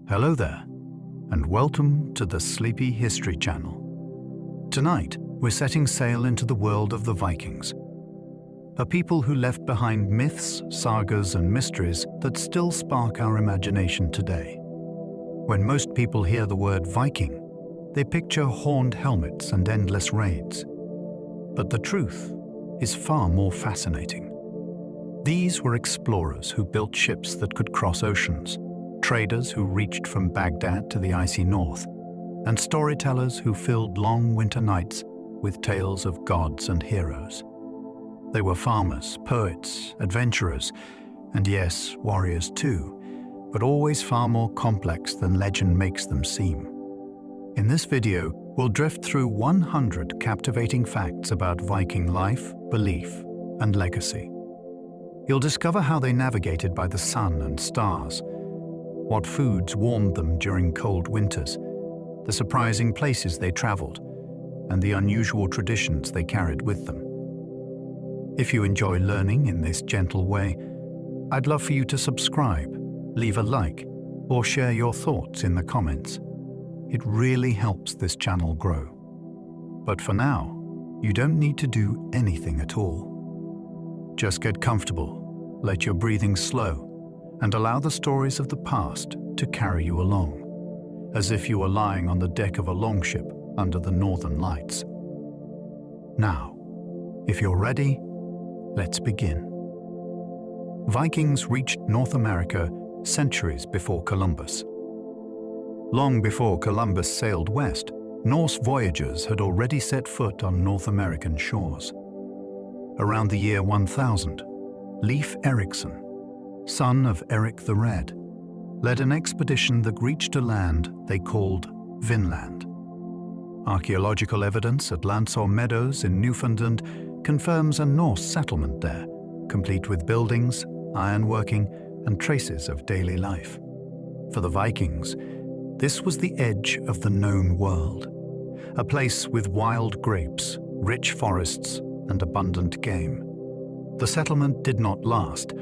Hello there, and welcome to the Sleepy History Channel. Tonight, we're setting sail into the world of the Vikings, a people who left behind myths, sagas, and mysteries that still spark our imagination today. When most people hear the word Viking, they picture horned helmets and endless raids. But the truth is far more fascinating. These were explorers who built ships that could cross oceans, traders who reached from Baghdad to the icy north, and storytellers who filled long winter nights with tales of gods and heroes. They were farmers, poets, adventurers, and yes, warriors too, but always far more complex than legend makes them seem. In this video, we'll drift through 100 captivating facts about Viking life, belief, and legacy. You'll discover how they navigated by the sun and stars, what foods warmed them during cold winters, the surprising places they traveled, and the unusual traditions they carried with them. If you enjoy learning in this gentle way, I'd love for you to subscribe, leave a like, or share your thoughts in the comments. It really helps this channel grow. But for now, you don't need to do anything at all. Just get comfortable, let your breathing slow, and allow the stories of the past to carry you along, as if you were lying on the deck of a longship under the northern lights. Now, if you're ready, let's begin. Vikings reached North America centuries before Columbus. Long before Columbus sailed west, Norse voyagers had already set foot on North American shores. Around the year 1000, Leif Erikson, son of Eric the Red, led an expedition that reached a land they called Vinland. Archaeological evidence at Lansor Meadows in Newfoundland confirms a Norse settlement there, complete with buildings, ironworking, and traces of daily life. For the Vikings, this was the edge of the known world, a place with wild grapes, rich forests, and abundant game. The settlement did not last,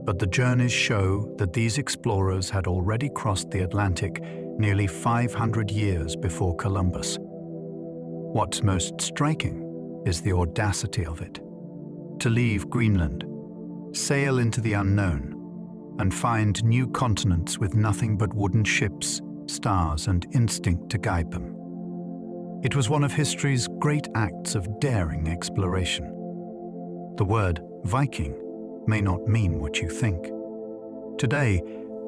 but the journeys show that these explorers had already crossed the Atlantic nearly 500 years before Columbus. What's most striking is the audacity of it. To leave Greenland, sail into the unknown, and find new continents with nothing but wooden ships, stars, and instinct to guide them. It was one of history's great acts of daring exploration. The word Viking may not mean what you think. Today,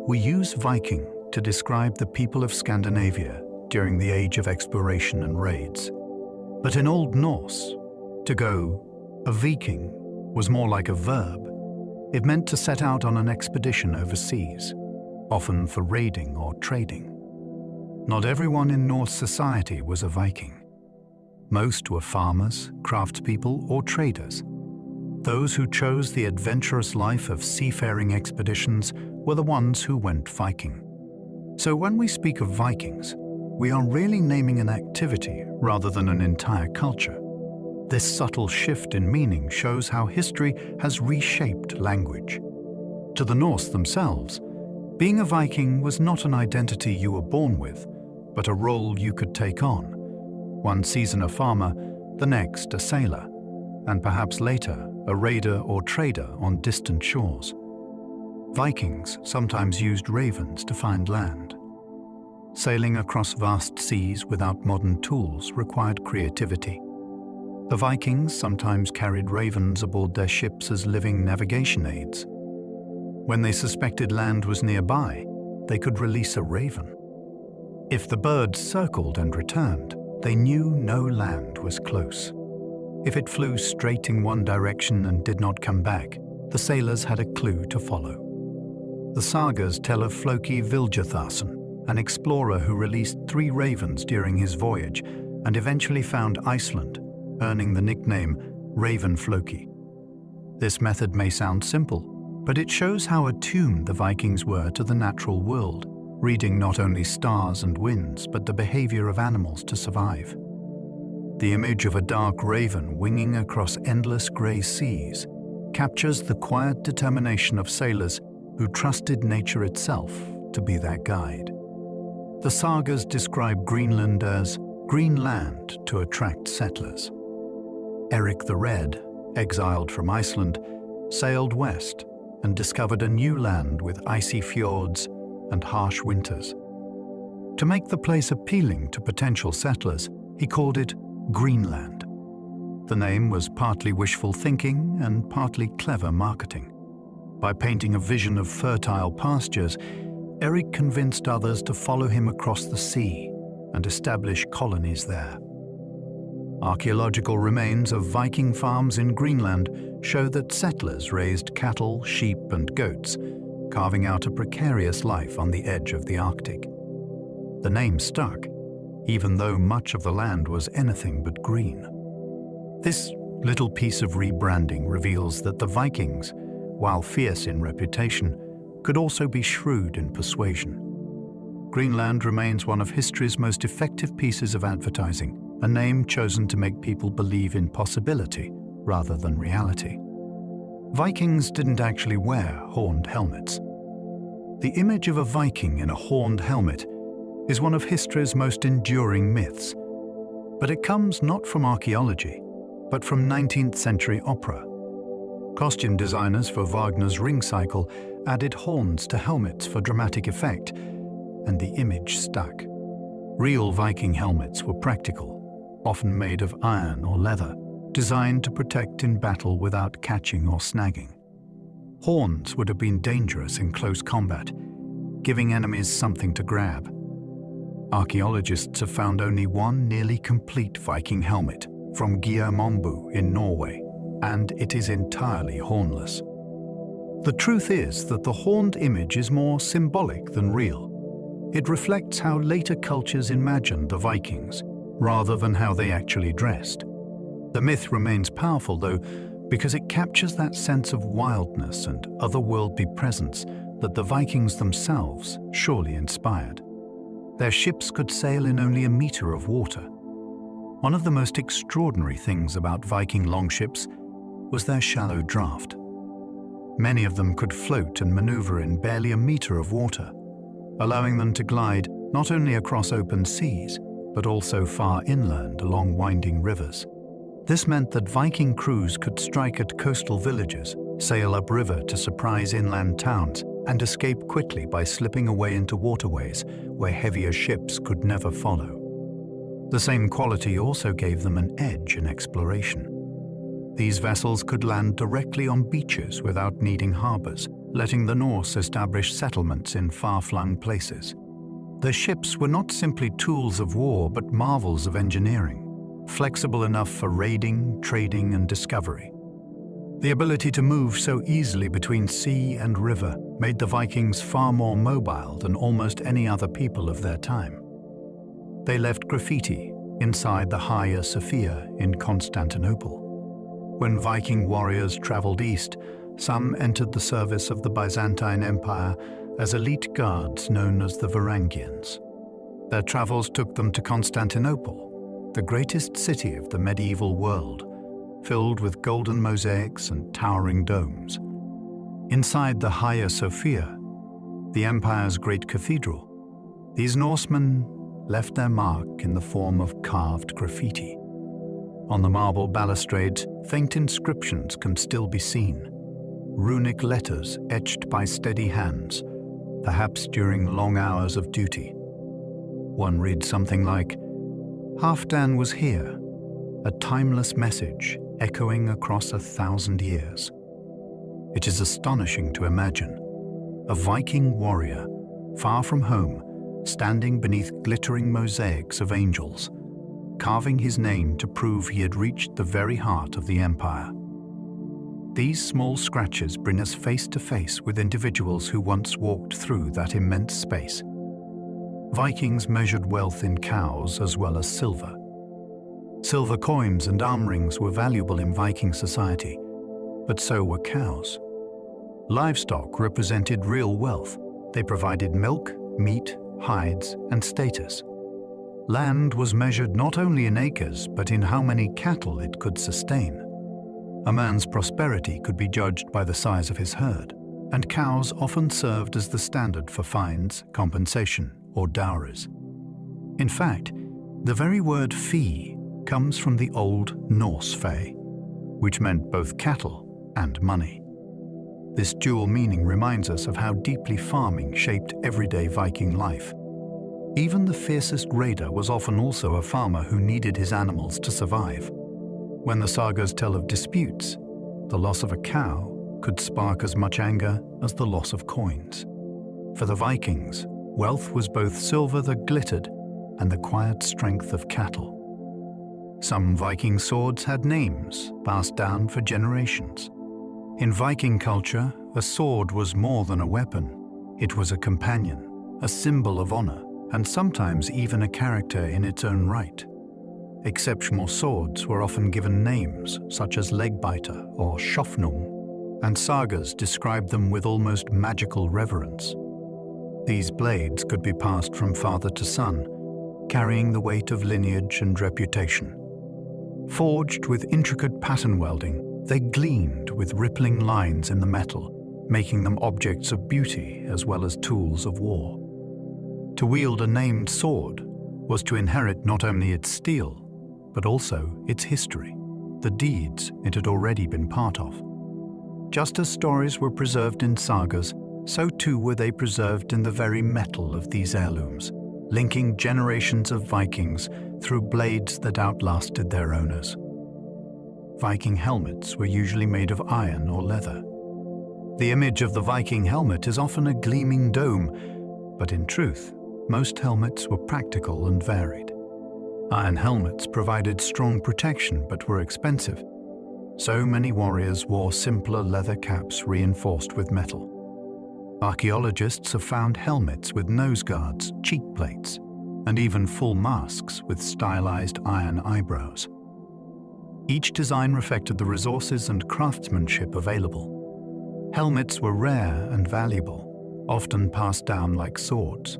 we use Viking to describe the people of Scandinavia during the age of exploration and raids. But in Old Norse, to go a Viking was more like a verb. It meant to set out on an expedition overseas, often for raiding or trading. Not everyone in Norse society was a Viking. Most were farmers, craftspeople, or traders. Those who chose the adventurous life of seafaring expeditions were the ones who went Viking. So when we speak of Vikings, we are really naming an activity rather than an entire culture. This subtle shift in meaning shows how history has reshaped language. To the Norse themselves, being a Viking was not an identity you were born with, but a role you could take on. One season a farmer, the next a sailor, and perhaps later a raider or trader on distant shores. Vikings sometimes used ravens to find land. Sailing across vast seas without modern tools required creativity. The Vikings sometimes carried ravens aboard their ships as living navigation aids. When they suspected land was nearby, they could release a raven. If the bird circled and returned, they knew no land was close. If it flew straight in one direction and did not come back, the sailors had a clue to follow. The sagas tell of Floki Viljathasson, an explorer who released 3 ravens during his voyage and eventually found Iceland, earning the nickname Raven Floki. This method may sound simple, but it shows how attuned the Vikings were to the natural world, reading not only stars and winds, but the behavior of animals to survive. The image of a dark raven winging across endless grey seas captures the quiet determination of sailors who trusted nature itself to be their guide. The sagas describe Greenland as green land to attract settlers. Eric the Red, exiled from Iceland, sailed west and discovered a new land with icy fjords and harsh winters. To make the place appealing to potential settlers, he called it Greenland. The name was partly wishful thinking and partly clever marketing. By painting a vision of fertile pastures, Eric convinced others to follow him across the sea and establish colonies there. Archaeological remains of Viking farms in Greenland show that settlers raised cattle, sheep, and goats, carving out a precarious life on the edge of the Arctic. The name stuck, even though much of the land was anything but green. This little piece of rebranding reveals that the Vikings, while fierce in reputation, could also be shrewd in persuasion. Greenland remains one of history's most effective pieces of advertising, a name chosen to make people believe in possibility rather than reality. Vikings didn't actually wear horned helmets. The image of a Viking in a horned helmet is one of history's most enduring myths, but it comes not from archaeology, but from 19th century opera. Costume designers for Wagner's Ring Cycle added horns to helmets for dramatic effect, and the image stuck. Real Viking helmets were practical, often made of iron or leather, designed to protect in battle without catching or snagging. Horns would have been dangerous in close combat, giving enemies something to grab. Archaeologists have found only one nearly complete Viking helmet from Guillemombu in Norway, and it is entirely hornless. The truth is that the horned image is more symbolic than real. It reflects how later cultures imagined the Vikings, rather than how they actually dressed. The myth remains powerful, though, because it captures that sense of wildness and otherworldly presence that the Vikings themselves surely inspired. Their ships could sail in only a meter of water. One of the most extraordinary things about Viking longships was their shallow draft. Many of them could float and maneuver in barely a meter of water, allowing them to glide not only across open seas, but also far inland along winding rivers. This meant that Viking crews could strike at coastal villages, sail upriver to surprise inland towns, and escape quickly by slipping away into waterways where heavier ships could never follow. The same quality also gave them an edge in exploration. These vessels could land directly on beaches without needing harbors, letting the Norse establish settlements in far-flung places. Their ships were not simply tools of war, but marvels of engineering, flexible enough for raiding, trading, and discovery. The ability to move so easily between sea and river made the Vikings far more mobile than almost any other people of their time. They left graffiti inside the Hagia Sophia in Constantinople. When Viking warriors traveled east, some entered the service of the Byzantine Empire as elite guards known as the Varangians. Their travels took them to Constantinople, the greatest city of the medieval world, filled with golden mosaics and towering domes. Inside the Hagia Sophia, the empire's great cathedral, these Norsemen left their mark in the form of carved graffiti. On the marble balustrades, faint inscriptions can still be seen, runic letters etched by steady hands, perhaps during long hours of duty. One reads something like, "Halfdan was here, a timeless message echoing across 1,000 years." It is astonishing to imagine a Viking warrior, far from home, standing beneath glittering mosaics of angels, carving his name to prove he had reached the very heart of the empire. These small scratches bring us face to face with individuals who once walked through that immense space. Vikings measured wealth in cows as well as silver. Silver coins and arm rings were valuable in Viking society, but so were cows. Livestock represented real wealth. They provided milk, meat, hides, and status. Land was measured not only in acres, but in how many cattle it could sustain. A man's prosperity could be judged by the size of his herd, and cows often served as the standard for fines, compensation, or dowries. In fact, the very word fee comes from the Old Norse fe, which meant both cattle and money. This dual meaning reminds us of how deeply farming shaped everyday Viking life. Even the fiercest raider was often also a farmer who needed his animals to survive. When the sagas tell of disputes, the loss of a cow could spark as much anger as the loss of coins. For the Vikings, wealth was both silver that glittered and the quiet strength of cattle. Some Viking swords had names passed down for generations. In Viking culture, a sword was more than a weapon. It was a companion, a symbol of honor, and sometimes even a character in its own right. Exceptional swords were often given names such as Legbiter or Schofnung, and sagas described them with almost magical reverence. These blades could be passed from father to son, carrying the weight of lineage and reputation. Forged with intricate pattern welding, they gleamed with rippling lines in the metal, making them objects of beauty as well as tools of war. To wield a named sword was to inherit not only its steel, but also its history, the deeds it had already been part of. Just as stories were preserved in sagas, so too were they preserved in the very metal of these heirlooms, linking generations of Vikings through blades that outlasted their owners. Viking helmets were usually made of iron or leather. The image of the Viking helmet is often a gleaming dome, but in truth, most helmets were practical and varied. Iron helmets provided strong protection but were expensive. So many warriors wore simpler leather caps reinforced with metal. Archaeologists have found helmets with nose guards, cheek plates, and even full masks with stylized iron eyebrows. Each design reflected the resources and craftsmanship available. Helmets were rare and valuable, often passed down like swords.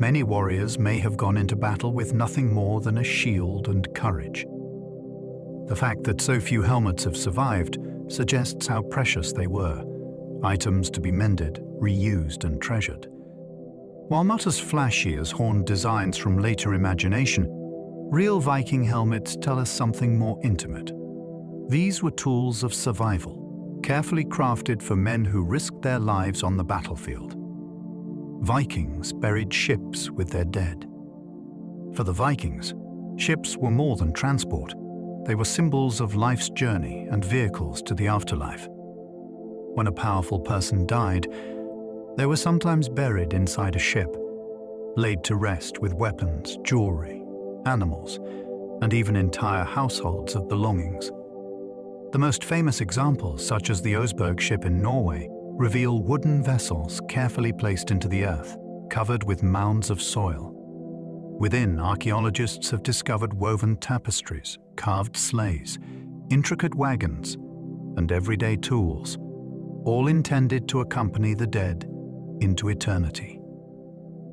Many warriors may have gone into battle with nothing more than a shield and courage. The fact that so few helmets have survived suggests how precious they were, items to be mended, reused, and treasured. While not as flashy as horned designs from later imagination, real Viking helmets tell us something more intimate. These were tools of survival, carefully crafted for men who risked their lives on the battlefield. Vikings buried ships with their dead. For the Vikings, ships were more than transport. They were symbols of life's journey and vehicles to the afterlife. When a powerful person died, they were sometimes buried inside a ship, laid to rest with weapons, jewelry, animals, and even entire households of belongings. The most famous examples, such as the Oseberg ship in Norway, reveal wooden vessels carefully placed into the earth, covered with mounds of soil. Within, archaeologists have discovered woven tapestries, carved sleighs, intricate wagons, and everyday tools, all intended to accompany the dead into eternity.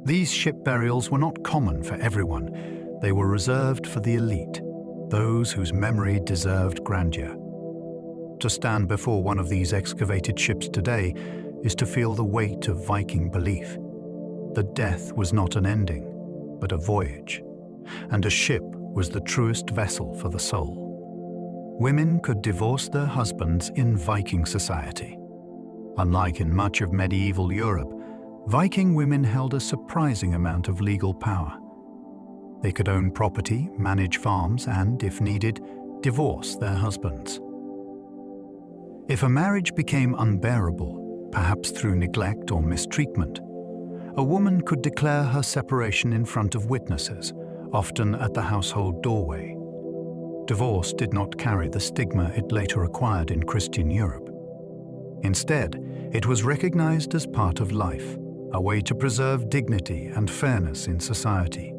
These ship burials were not common for everyone. They were reserved for the elite, those whose memory deserved grandeur. To stand before one of these excavated ships today is to feel the weight of Viking belief. That death was not an ending, but a voyage, and a ship was the truest vessel for the soul. Women could divorce their husbands in Viking society. Unlike in much of medieval Europe, Viking women held a surprising amount of legal power. They could own property, manage farms, and, if needed, divorce their husbands. If a marriage became unbearable, perhaps through neglect or mistreatment, a woman could declare her separation in front of witnesses, often at the household doorway. Divorce did not carry the stigma it later acquired in Christian Europe. Instead, it was recognized as part of life, a way to preserve dignity and fairness in society.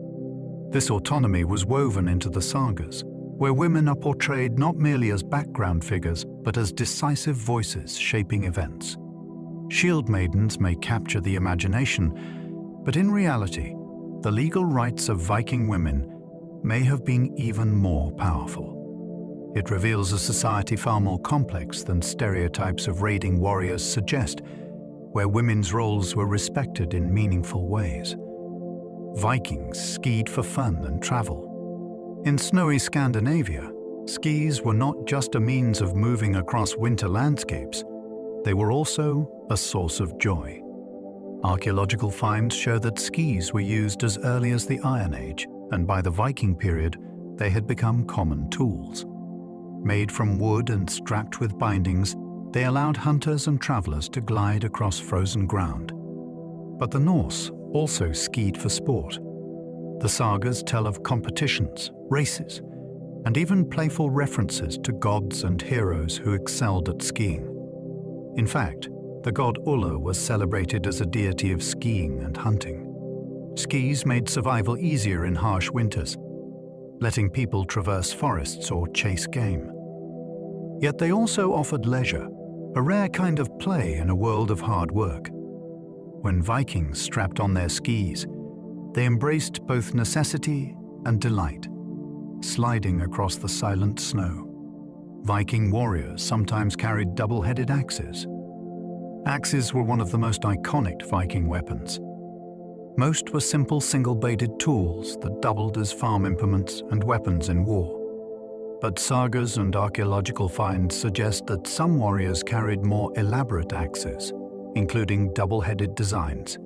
This autonomy was woven into the sagas, where women are portrayed not merely as background figures, but as decisive voices shaping events. Shield maidens may capture the imagination, but in reality, the legal rights of Viking women may have been even more powerful. It reveals a society far more complex than stereotypes of raiding warriors suggest, where women's roles were respected in meaningful ways. Vikings skied for fun and travel. In snowy Scandinavia, skis were not just a means of moving across winter landscapes, they were also a source of joy. Archaeological finds show that skis were used as early as the Iron Age, and by the Viking period, they had become common tools. Made from wood and strapped with bindings, they allowed hunters and travelers to glide across frozen ground. But the Norse also skied for sport. The sagas tell of competitions, races, and even playful references to gods and heroes who excelled at skiing. In fact, the god Ulla was celebrated as a deity of skiing and hunting. Skis made survival easier in harsh winters, letting people traverse forests or chase game. Yet they also offered leisure, a rare kind of play in a world of hard work. When Vikings strapped on their skis, they embraced both necessity and delight, sliding across the silent snow. Viking warriors sometimes carried double-headed axes. Axes were one of the most iconic Viking weapons. Most were simple single-bladed tools that doubled as farm implements and weapons in war. But sagas and archaeological finds suggest that some warriors carried more elaborate axes, including double-headed designs.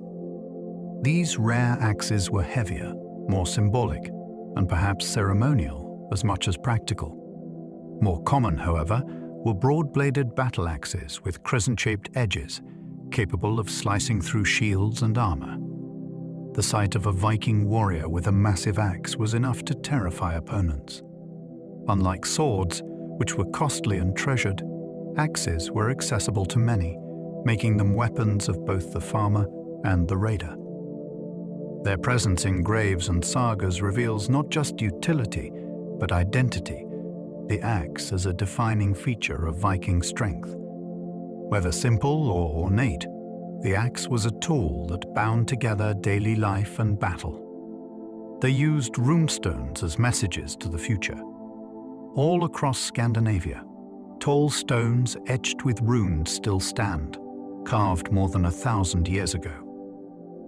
These rare axes were heavier, more symbolic, and perhaps ceremonial as much as practical. More common, however, were broad-bladed battle axes with crescent-shaped edges, capable of slicing through shields and armor. The sight of a Viking warrior with a massive axe was enough to terrify opponents. Unlike swords, which were costly and treasured, axes were accessible to many, making them weapons of both the farmer and the raider. Their presence in graves and sagas reveals not just utility, but identity, the axe as a defining feature of Viking strength. Whether simple or ornate, the axe was a tool that bound together daily life and battle. They used runestones as messages to the future. All across Scandinavia, tall stones etched with runes still stand, carved more than 1,000 years ago.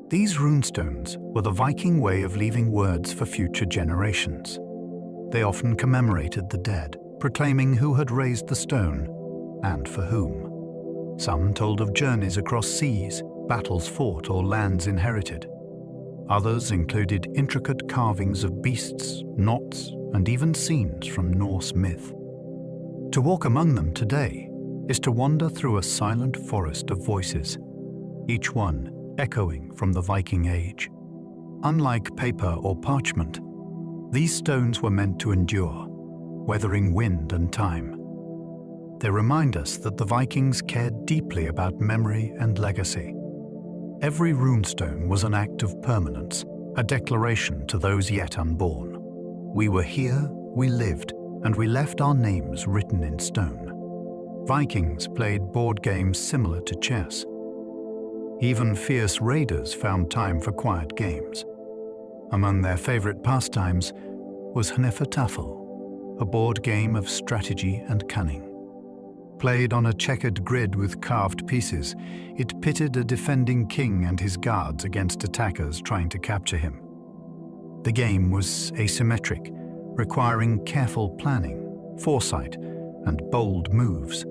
These runestones were the Viking way of leaving words for future generations. They often commemorated the dead, proclaiming who had raised the stone and for whom. Some told of journeys across seas, battles fought, or lands inherited. Others included intricate carvings of beasts, knots, and even scenes from Norse myth. To walk among them today is to wander through a silent forest of voices, each one echoing from the Viking age. Unlike paper or parchment, these stones were meant to endure, weathering wind and time. They remind us that the Vikings cared deeply about memory and legacy. Every runestone was an act of permanence, a declaration to those yet unborn. We were here, we lived, and we left our names written in stone. Vikings played board games similar to chess. Even fierce raiders found time for quiet games. Among their favorite pastimes was Hnefatafl, a board game of strategy and cunning. Played on a checkered grid with carved pieces, it pitted a defending king and his guards against attackers trying to capture him. The game was asymmetric, requiring careful planning, foresight, and bold moves,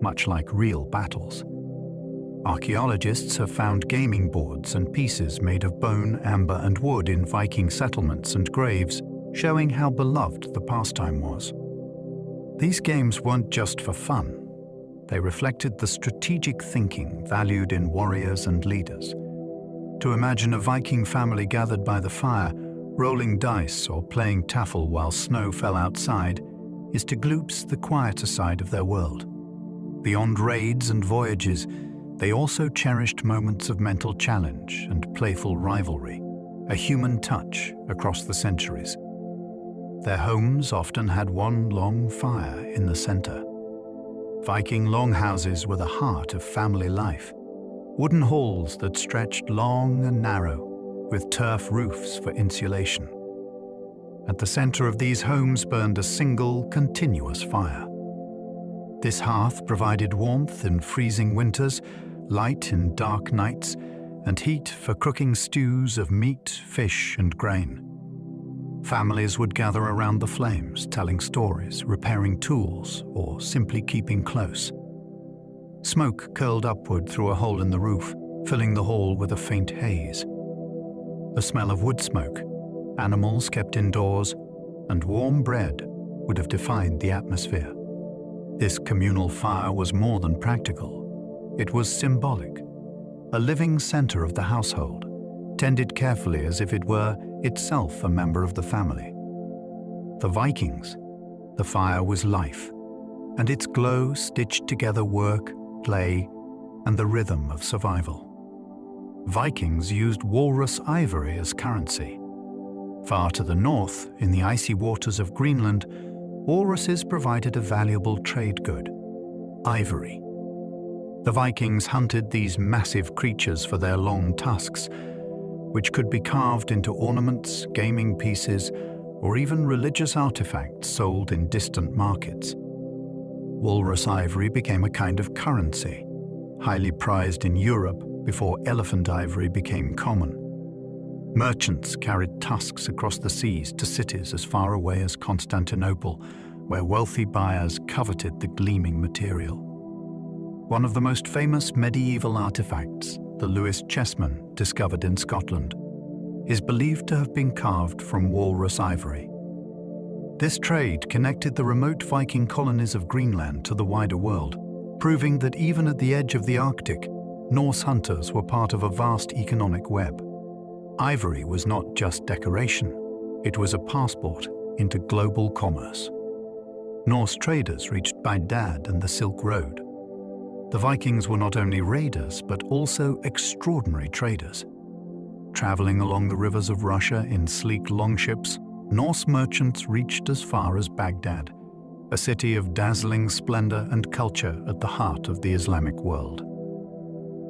much like real battles. Archaeologists have found gaming boards and pieces made of bone, amber, and wood in Viking settlements and graves, showing how beloved the pastime was. These games weren't just for fun. They reflected the strategic thinking valued in warriors and leaders. To imagine a Viking family gathered by the fire, rolling dice or playing taffel while snow fell outside, is to glimpse the quieter side of their world. Beyond raids and voyages, they also cherished moments of mental challenge and playful rivalry, a human touch across the centuries. Their homes often had one long fire in the center. Viking longhouses were the heart of family life, wooden halls that stretched long and narrow, with turf roofs for insulation. At the center of these homes burned a single, continuous fire. This hearth provided warmth in freezing winters, light in dark nights, and heat for cooking stews of meat, fish, and grain. Families would gather around the flames, telling stories, repairing tools, or simply keeping close. Smoke curled upward through a hole in the roof, filling the hall with a faint haze. The smell of wood smoke, animals kept indoors, and warm bread would have defined the atmosphere. This communal fire was more than practical. It was symbolic, a living center of the household, tended carefully as if it were itself a member of the family. For Vikings, the fire was life, and its glow stitched together work, play, and the rhythm of survival. Vikings used walrus ivory as currency. Far to the north, in the icy waters of Greenland, walruses provided a valuable trade good: ivory. The Vikings hunted these massive creatures for their long tusks, which could be carved into ornaments, gaming pieces, or even religious artifacts sold in distant markets. Walrus ivory became a kind of currency, highly prized in Europe before elephant ivory became common. Merchants carried tusks across the seas to cities as far away as Constantinople, where wealthy buyers coveted the gleaming material. One of the most famous medieval artifacts, the Lewis chessman discovered in Scotland, is believed to have been carved from walrus ivory. This trade connected the remote Viking colonies of Greenland to the wider world, proving that even at the edge of the Arctic, Norse hunters were part of a vast economic web. Ivory was not just decoration, it was a passport into global commerce. Norse traders reached Baghdad and the Silk Road. The Vikings were not only raiders, but also extraordinary traders. Traveling along the rivers of Russia in sleek longships, Norse merchants reached as far as Baghdad, a city of dazzling splendor and culture at the heart of the Islamic world.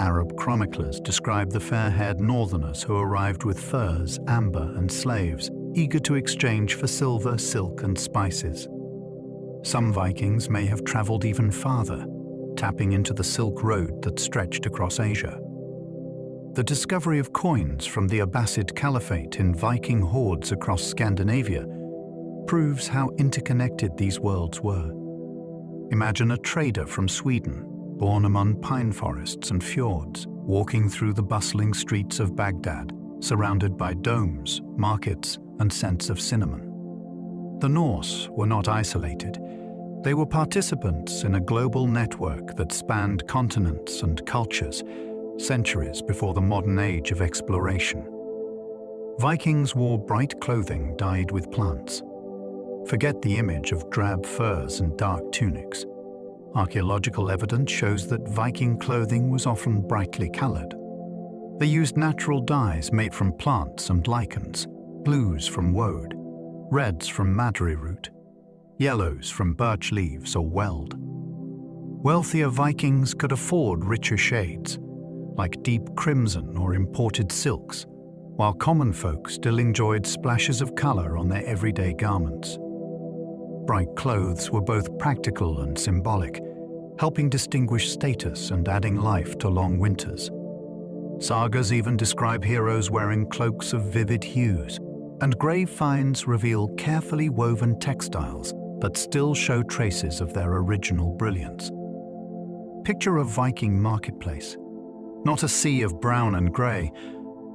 Arab chroniclers describe the fair-haired northerners who arrived with furs, amber, and slaves, eager to exchange for silver, silk, and spices. Some Vikings may have traveled even farther, tapping into the Silk Road that stretched across Asia. The discovery of coins from the Abbasid Caliphate in Viking hordes across Scandinavia proves how interconnected these worlds were. Imagine a trader from Sweden, born among pine forests and fjords, walking through the bustling streets of Baghdad, surrounded by domes, markets, and scents of cinnamon. The Norse were not isolated. They were participants in a global network that spanned continents and cultures, centuries before the modern age of exploration. Vikings wore bright clothing dyed with plants. Forget the image of drab furs and dark tunics. Archaeological evidence shows that Viking clothing was often brightly colored. They used natural dyes made from plants and lichens, blues from woad, reds from madri root, yellows from birch leaves or weld. Wealthier Vikings could afford richer shades, like deep crimson or imported silks, while common folk still enjoyed splashes of color on their everyday garments. Bright clothes were both practical and symbolic, helping distinguish status and adding life to long winters. Sagas even describe heroes wearing cloaks of vivid hues, and grave finds reveal carefully woven textiles that still show traces of their original brilliance. Picture a Viking marketplace. Not a sea of brown and grey,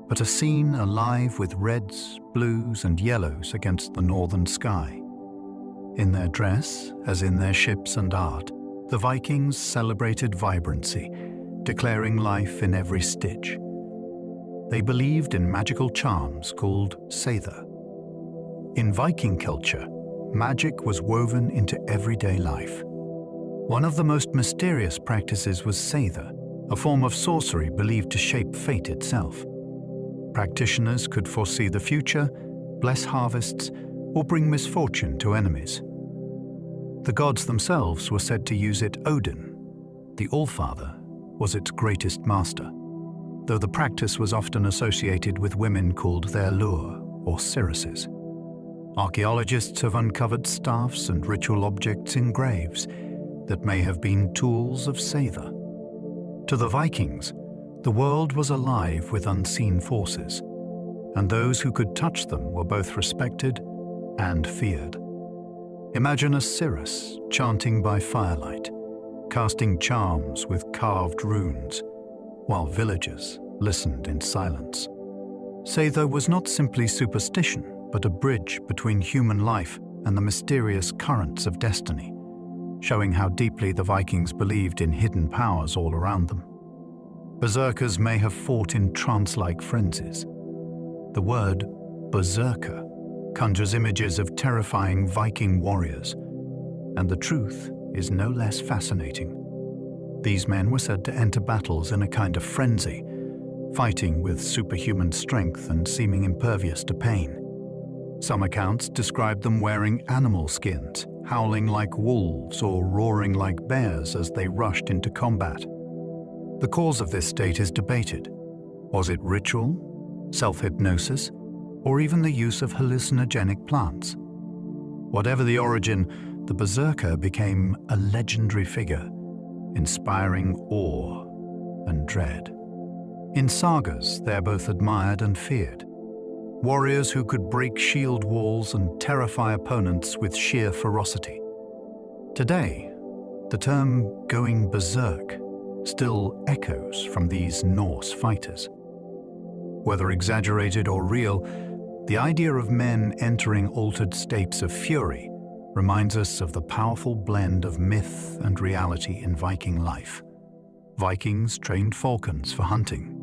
but a scene alive with reds, blues, and yellows against the northern sky. In their dress, as in their ships and art, the Vikings celebrated vibrancy, declaring life in every stitch. They believed in magical charms called seither. In Viking culture, magic was woven into everyday life. One of the most mysterious practices was seither, a form of sorcery believed to shape fate itself. Practitioners could foresee the future, bless harvests, or bring misfortune to enemies. The gods themselves were said to use it. Odin, the Allfather, was its greatest master, though the practice was often associated with women called their lure, or Cirrusses. Archaeologists have uncovered staffs and ritual objects in graves that may have been tools of seither. To the Vikings, The world was alive with unseen forces, and those who could touch them were both respected and feared. Imagine a Cirrus chanting by firelight, casting charms with carved runes, while villagers listened in silence. Seitho was not simply superstition, but a bridge between human life and the mysterious currents of destiny, showing how deeply the Vikings believed in hidden powers all around them. Berserkers may have fought in trance-like frenzies. The word berserker conjures images of terrifying Viking warriors, and the truth is no less fascinating. These men were said to enter battles in a kind of frenzy, fighting with superhuman strength and seeming impervious to pain. Some accounts describe them wearing animal skins, howling like wolves or roaring like bears as they rushed into combat. The cause of this state is debated. Was it ritual, self-hypnosis, or even the use of hallucinogenic plants? Whatever the origin, the berserker became a legendary figure, inspiring awe and dread. In sagas, they are both admired and feared. Warriors who could break shield walls and terrify opponents with sheer ferocity. Today, the term "going berserk" still echoes from these Norse fighters. Whether exaggerated or real, the idea of men entering altered states of fury reminds us of the powerful blend of myth and reality in Viking life. Vikings trained falcons for hunting.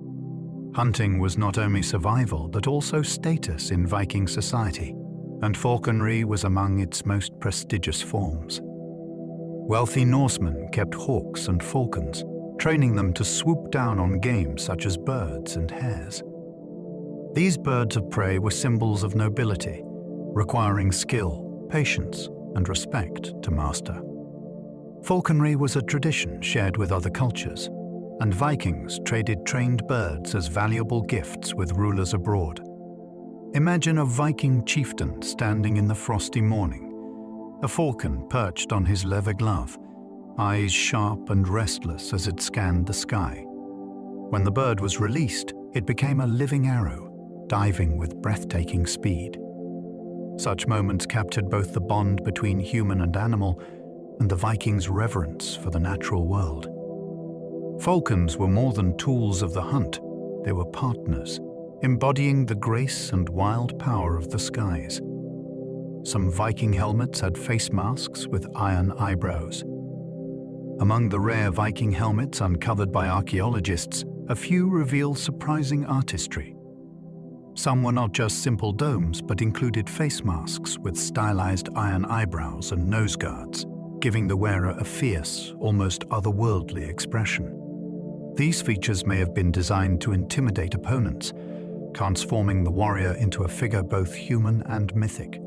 Hunting was not only survival, but also status in Viking society, and falconry was among its most prestigious forms. Wealthy Norsemen kept hawks and falcons, training them to swoop down on game such as birds and hares. These birds of prey were symbols of nobility, requiring skill, patience, and respect to master. Falconry was a tradition shared with other cultures, and Vikings traded trained birds as valuable gifts with rulers abroad. Imagine a Viking chieftain standing in the frosty morning, a falcon perched on his leather glove, eyes sharp and restless as it scanned the sky. When the bird was released, it became a living arrow, diving with breathtaking speed. Such moments captured both the bond between human and animal and the Vikings' reverence for the natural world. Falcons were more than tools of the hunt, they were partners, embodying the grace and wild power of the skies. Some Viking helmets had face masks with iron eyebrows. Among the rare Viking helmets uncovered by archaeologists, a few reveal surprising artistry. Some were not just simple domes, but included face masks with stylized iron eyebrows and nose guards, giving the wearer a fierce, almost otherworldly expression. These features may have been designed to intimidate opponents, transforming the warrior into a figure both human and mythic.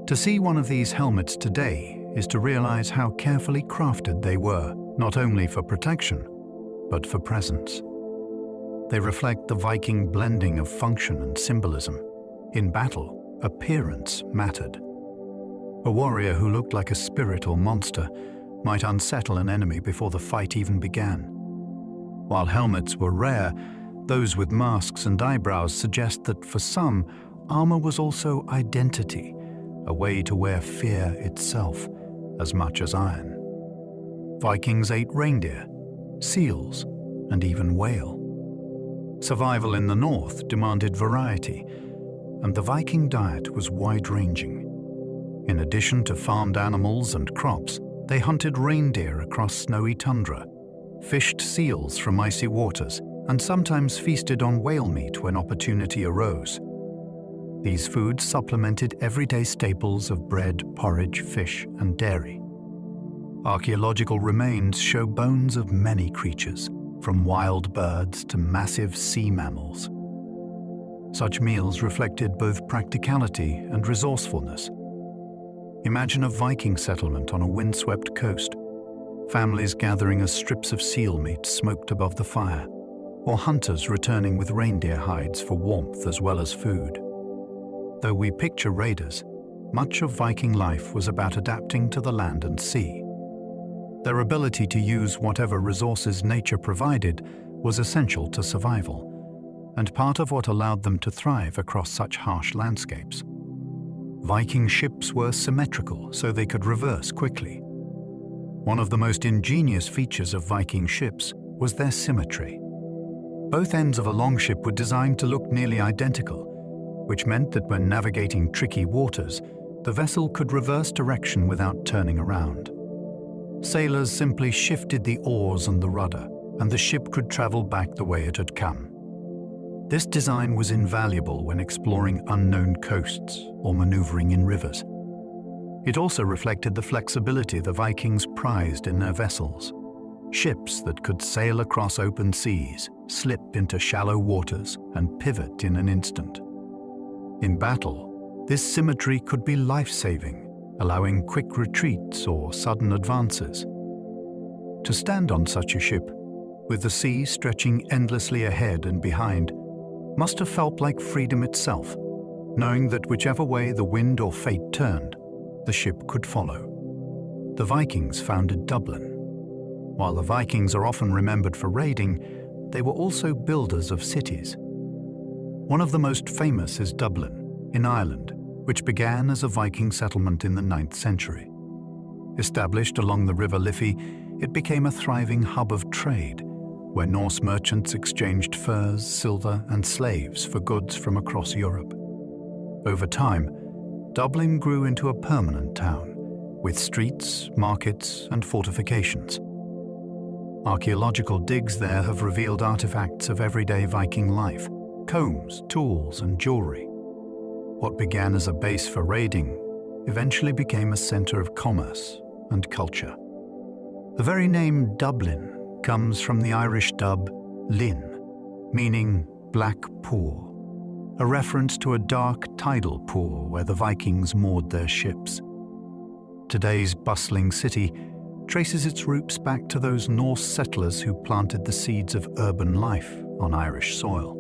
To see one of these helmets today is to realize how carefully crafted they were, not only for protection, but for presence. They reflect the Viking blending of function and symbolism. In battle, appearance mattered. A warrior who looked like a spirit or monster might unsettle an enemy before the fight even began. While helmets were rare, those with masks and eyebrows suggest that for some, armor was also identity, a way to wear fear itself as much as iron. Vikings ate reindeer, seals, and even whale. Survival in the north demanded variety, and the Viking diet was wide-ranging. In addition to farmed animals and crops, they hunted reindeer across snowy tundra, fished seals from icy waters, and sometimes feasted on whale meat when opportunity arose. These foods supplemented everyday staples of bread, porridge, fish, and dairy. Archaeological remains show bones of many creatures, from wild birds to massive sea mammals. Such meals reflected both practicality and resourcefulness. Imagine a Viking settlement on a windswept coast, families gathering as strips of seal meat smoked above the fire, or hunters returning with reindeer hides for warmth as well as food. Though we picture raiders, much of Viking life was about adapting to the land and sea. Their ability to use whatever resources nature provided was essential to survival, and part of what allowed them to thrive across such harsh landscapes. Viking ships were symmetrical, so they could reverse quickly. One of the most ingenious features of Viking ships was their symmetry. Both ends of a longship were designed to look nearly identical, which meant that when navigating tricky waters, the vessel could reverse direction without turning around. Sailors simply shifted the oars and the rudder, and the ship could travel back the way it had come. This design was invaluable when exploring unknown coasts or maneuvering in rivers. It also reflected the flexibility the Vikings prized in their vessels. Ships that could sail across open seas, slip into shallow waters, and pivot in an instant. In battle, this symmetry could be life-saving, allowing quick retreats or sudden advances. To stand on such a ship, with the sea stretching endlessly ahead and behind, must have felt like freedom itself, knowing that whichever way the wind or fate turned, the ship could follow. The Vikings founded Dublin. While the Vikings are often remembered for raiding, they were also builders of cities. One of the most famous is Dublin, in Ireland, which began as a Viking settlement in the 9th century. Established along the River Liffey, it became a thriving hub of trade, where Norse merchants exchanged furs, silver, and slaves for goods from across Europe. Over time, Dublin grew into a permanent town, with streets, markets, and fortifications. Archaeological digs there have revealed artifacts of everyday Viking life, combs, tools, and jewelry. What began as a base for raiding eventually became a center of commerce and culture. The very name Dublin comes from the Irish dub linn, meaning black pool, a reference to a dark tidal pool where the Vikings moored their ships. Today's bustling city traces its roots back to those Norse settlers who planted the seeds of urban life on Irish soil.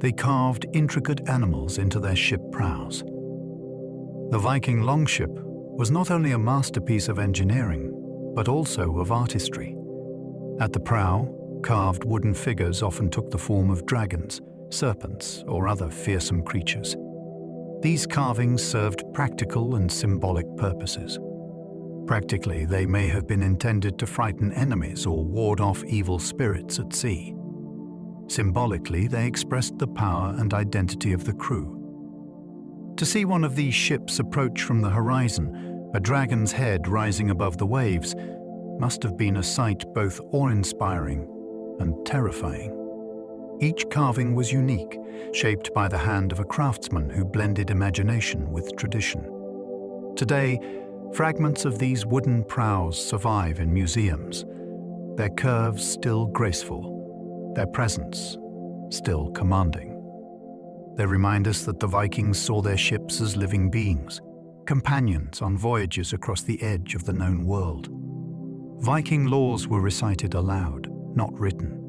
They carved intricate animals into their ship prows. The Viking longship was not only a masterpiece of engineering, but also of artistry. At the prow, carved wooden figures often took the form of dragons, serpents, or other fearsome creatures. These carvings served practical and symbolic purposes. Practically, they may have been intended to frighten enemies or ward off evil spirits at sea. Symbolically, they expressed the power and identity of the crew. To see one of these ships approach from the horizon, a dragon's head rising above the waves, must have been a sight both awe-inspiring and terrifying. Each carving was unique, shaped by the hand of a craftsman who blended imagination with tradition. Today, fragments of these wooden prows survive in museums, their curves still graceful, their presence still commanding. They remind us that the Vikings saw their ships as living beings, companions on voyages across the edge of the known world. Viking laws were recited aloud, not written.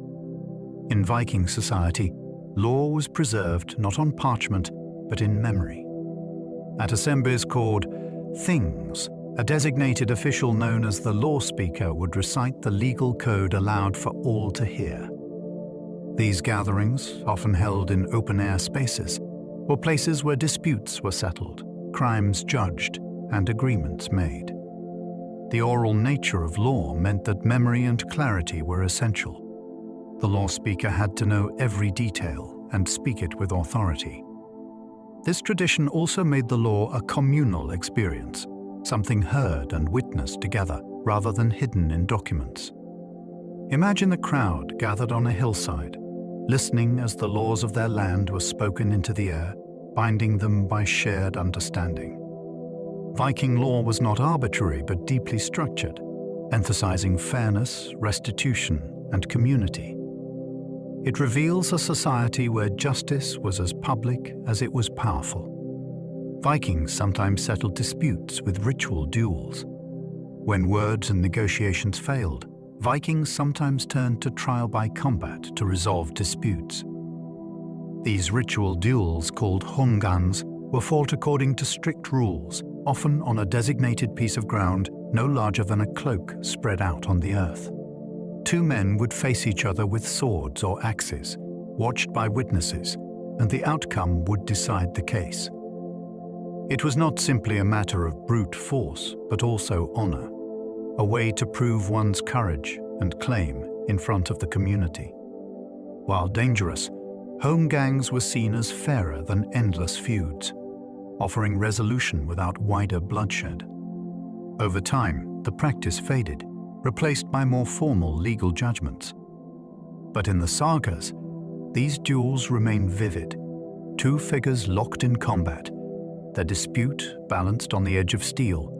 In Viking society, law was preserved not on parchment, but in memory. At assemblies called things, a designated official known as the law speaker would recite the legal code aloud for all to hear. These gatherings, often held in open-air spaces, were places where disputes were settled, crimes judged, and agreements made. The oral nature of law meant that memory and clarity were essential. The law speaker had to know every detail and speak it with authority. This tradition also made the law a communal experience, something heard and witnessed together rather than hidden in documents. Imagine the crowd gathered on a hillside, listening as the laws of their land were spoken into the air, binding them by shared understanding. Viking law was not arbitrary but deeply structured, emphasizing fairness, restitution, and community. It reveals a society where justice was as public as it was powerful. Vikings sometimes settled disputes with ritual duels. When words and negotiations failed, Vikings sometimes turned to trial by combat to resolve disputes. These ritual duels, called hungans, were fought according to strict rules, often on a designated piece of ground no larger than a cloak spread out on the earth. Two men would face each other with swords or axes, watched by witnesses, and the outcome would decide the case. It was not simply a matter of brute force, but also honor, a way to prove one's courage and claim in front of the community. While dangerous, home gangs were seen as fairer than endless feuds, offering resolution without wider bloodshed. Over time, the practice faded, replaced by more formal legal judgments. But in the sagas, these duels remain vivid, two figures locked in combat, their dispute balanced on the edge of steel,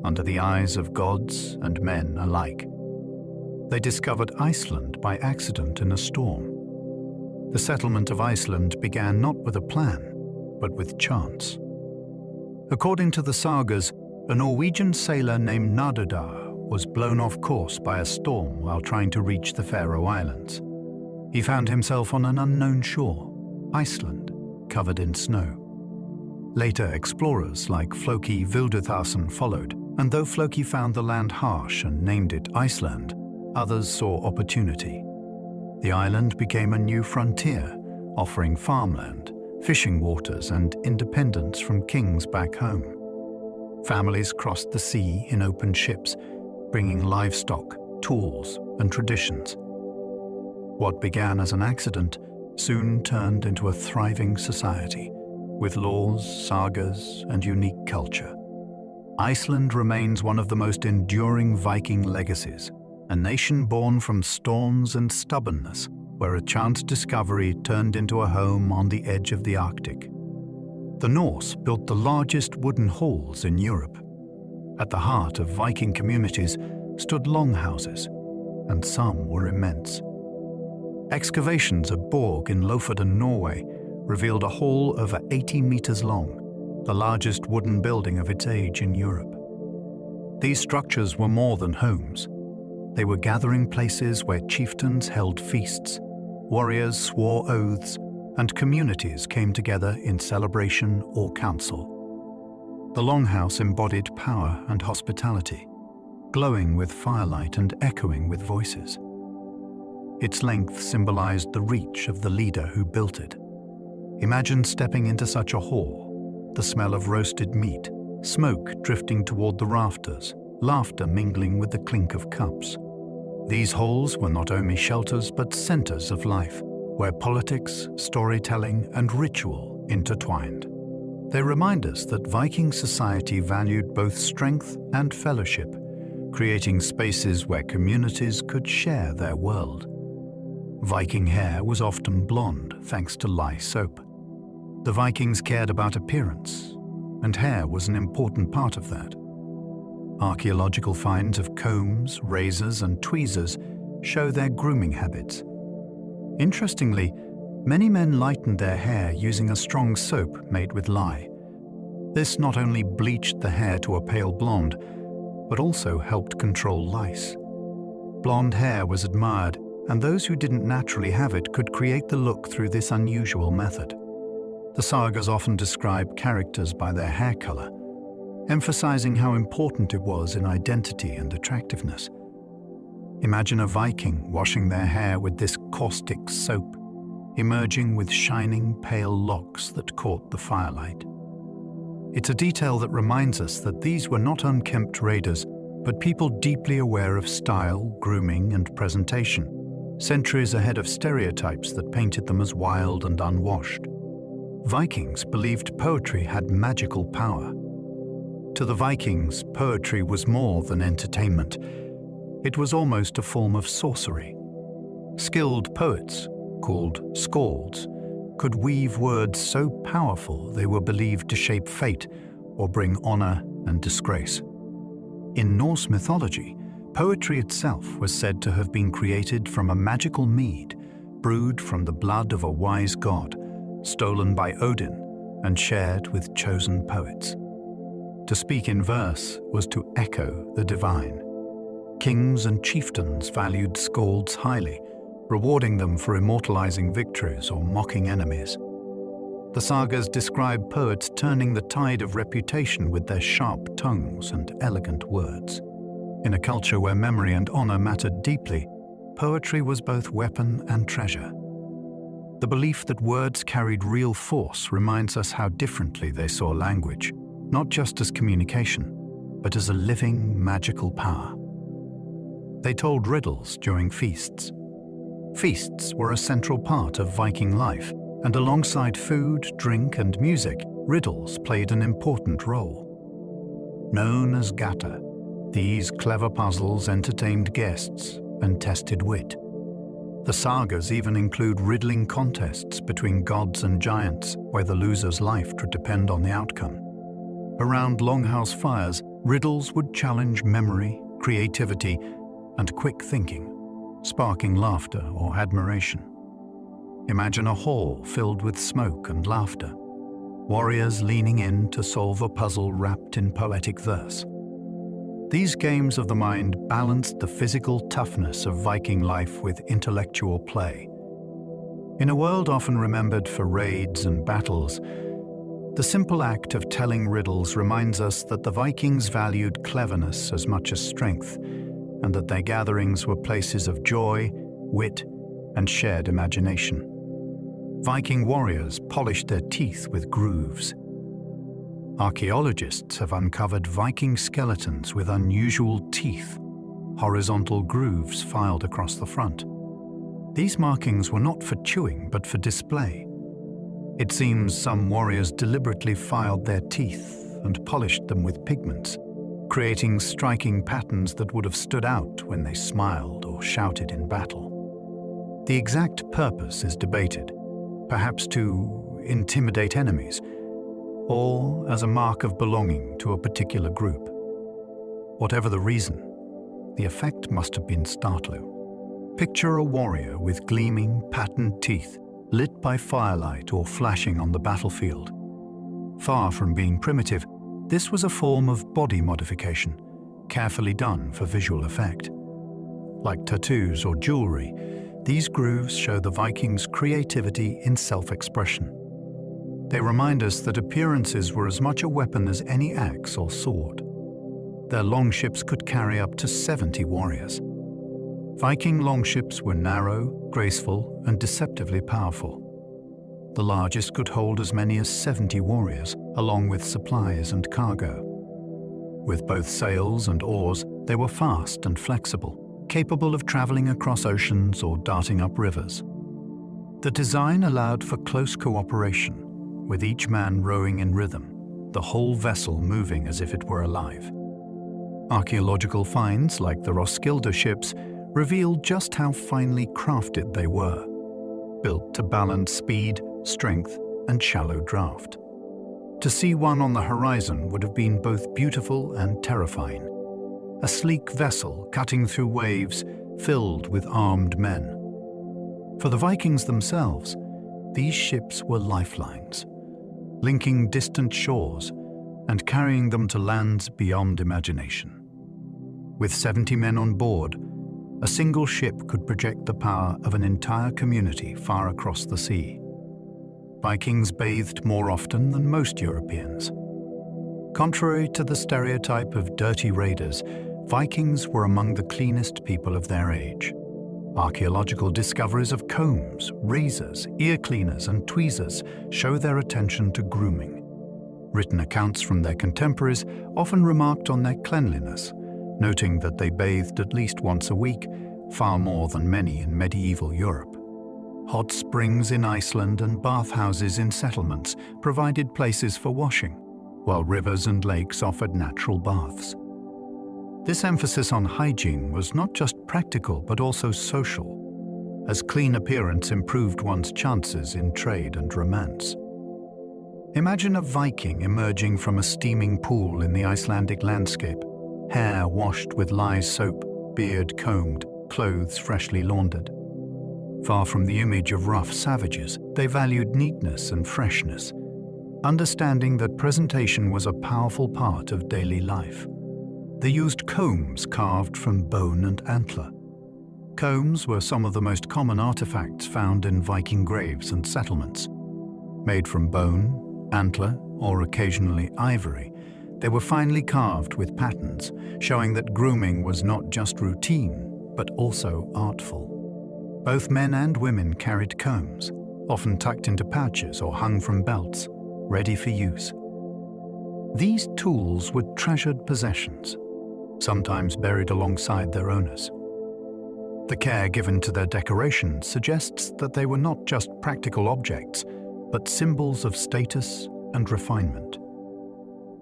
under the eyes of gods and men alike. They discovered Iceland by accident in a storm. The settlement of Iceland began not with a plan, but with chance. According to the sagas, a Norwegian sailor named Nardudar was blown off course by a storm while trying to reach the Faroe Islands. He found himself on an unknown shore, Iceland, covered in snow. Later, explorers like Floki Vilduthasson followed, and though Floki found the land harsh and named it Iceland, others saw opportunity. The island became a new frontier, offering farmland, fishing waters, and independence from kings back home. Families crossed the sea in open ships, bringing livestock, tools, and traditions. What began as an accident soon turned into a thriving society, with laws, sagas, and unique culture. Iceland remains one of the most enduring Viking legacies, a nation born from storms and stubbornness, where a chance discovery turned into a home on the edge of the Arctic. The Norse built the largest wooden halls in Europe. At the heart of Viking communities stood longhouses, and some were immense. Excavations at Borg in Lofoten, Norway, revealed a hall over 80 meters long, the largest wooden building of its age in Europe. These structures were more than homes. They were gathering places where chieftains held feasts, warriors swore oaths, and communities came together in celebration or council. The longhouse embodied power and hospitality, glowing with firelight and echoing with voices. Its length symbolized the reach of the leader who built it. Imagine stepping into such a hall, the smell of roasted meat, smoke drifting toward the rafters, laughter mingling with the clink of cups. These halls were not only shelters but centers of life, where politics, storytelling, and ritual intertwined. They remind us that Viking society valued both strength and fellowship, creating spaces where communities could share their world. Viking hair was often blonde thanks to lye soap. The Vikings cared about appearance, and hair was an important part of that. Archaeological finds of combs, razors, and tweezers show their grooming habits. Interestingly, many men lightened their hair using a strong soap made with lye. This not only bleached the hair to a pale blonde, but also helped control lice. Blonde hair was admired, and those who didn't naturally have it could create the look through this unusual method. The sagas often describe characters by their hair color, emphasizing how important it was in identity and attractiveness. Imagine a Viking washing their hair with this caustic soap, emerging with shining, pale locks that caught the firelight. It's a detail that reminds us that these were not unkempt raiders, but people deeply aware of style, grooming, and presentation, centuries ahead of stereotypes that painted them as wild and unwashed. Vikings believed poetry had magical power. To the Vikings, poetry was more than entertainment. It was almost a form of sorcery. Skilled poets, called skalds, could weave words so powerful they were believed to shape fate or bring honor and disgrace. In Norse mythology, poetry itself was said to have been created from a magical mead, brewed from the blood of a wise god, stolen by Odin and shared with chosen poets. To speak in verse was to echo the divine. Kings and chieftains valued skalds highly, rewarding them for immortalizing victories or mocking enemies. The sagas describe poets turning the tide of reputation with their sharp tongues and elegant words. In a culture where memory and honor mattered deeply, poetry was both weapon and treasure. The belief that words carried real force reminds us how differently they saw language, not just as communication, but as a living, magical power. They told riddles during feasts. Feasts were a central part of Viking life, and alongside food, drink, and music, riddles played an important role. Known as gata, these clever puzzles entertained guests and tested wit. The sagas even include riddling contests between gods and giants, where the loser's life would depend on the outcome. Around longhouse fires, riddles would challenge memory, creativity, and quick thinking, sparking laughter or admiration. Imagine a hall filled with smoke and laughter, warriors leaning in to solve a puzzle wrapped in poetic verse. These games of the mind balanced the physical toughness of Viking life with intellectual play. In a world often remembered for raids and battles, the simple act of telling riddles reminds us that the Vikings valued cleverness as much as strength, and that their gatherings were places of joy, wit, and shared imagination. Viking warriors polished their teeth with grooves. Archaeologists have uncovered Viking skeletons with unusual teeth, horizontal grooves filed across the front. These markings were not for chewing, but for display. It seems some warriors deliberately filed their teeth and polished them with pigments, creating striking patterns that would have stood out when they smiled or shouted in battle. The exact purpose is debated, perhaps to intimidate enemies, or as a mark of belonging to a particular group. Whatever the reason, the effect must have been startling. Picture a warrior with gleaming, patterned teeth, lit by firelight or flashing on the battlefield. Far from being primitive, this was a form of body modification, carefully done for visual effect. Like tattoos or jewelry, these grooves show the Vikings' creativity in self-expression. They remind us that appearances were as much a weapon as any axe or sword. Their longships could carry up to 70 warriors. Viking longships were narrow, graceful, and deceptively powerful. The largest could hold as many as 70 warriors, along with supplies and cargo. With both sails and oars, they were fast and flexible, capable of traveling across oceans or darting up rivers. The design allowed for close cooperation, with each man rowing in rhythm, the whole vessel moving as if it were alive. Archaeological finds, like the Roskilde ships, revealed just how finely crafted they were, built to balance speed, strength, and shallow draft. To see one on the horizon would have been both beautiful and terrifying. A sleek vessel cutting through waves filled with armed men. For the Vikings themselves, these ships were lifelines, linking distant shores and carrying them to lands beyond imagination. With 70 men on board, a single ship could project the power of an entire community far across the sea. Vikings bathed more often than most Europeans. Contrary to the stereotype of dirty raiders, Vikings were among the cleanest people of their age. Archaeological discoveries of combs, razors, ear cleaners, and tweezers show their attention to grooming. Written accounts from their contemporaries often remarked on their cleanliness, noting that they bathed at least once a week, far more than many in medieval Europe. Hot springs in Iceland and bathhouses in settlements provided places for washing, while rivers and lakes offered natural baths. This emphasis on hygiene was not just practical but also social, as clean appearance improved one's chances in trade and romance. Imagine a Viking emerging from a steaming pool in the Icelandic landscape, hair washed with lye soap, beard combed, clothes freshly laundered. Far from the image of rough savages, they valued neatness and freshness, understanding that presentation was a powerful part of daily life. They used combs carved from bone and antler. Combs were some of the most common artifacts found in Viking graves and settlements. Made from bone, antler, or occasionally ivory, they were finely carved with patterns, showing that grooming was not just routine, but also artful. Both men and women carried combs, often tucked into pouches or hung from belts, ready for use. These tools were treasured possessions, sometimes buried alongside their owners. The care given to their decoration suggests that they were not just practical objects, but symbols of status and refinement.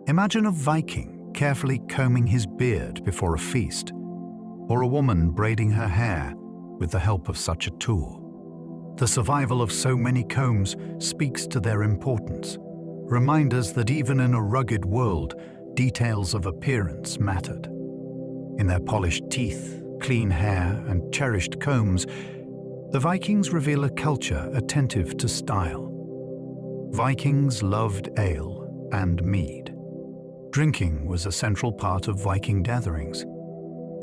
Imagine a Viking carefully combing his beard before a feast, or a woman braiding her hair with the help of such a tool. The survival of so many combs speaks to their importance, reminders that even in a rugged world, details of appearance mattered. In their polished teeth, clean hair, and cherished combs, the Vikings reveal a culture attentive to style. Vikings loved ale and mead. Drinking was a central part of Viking gatherings.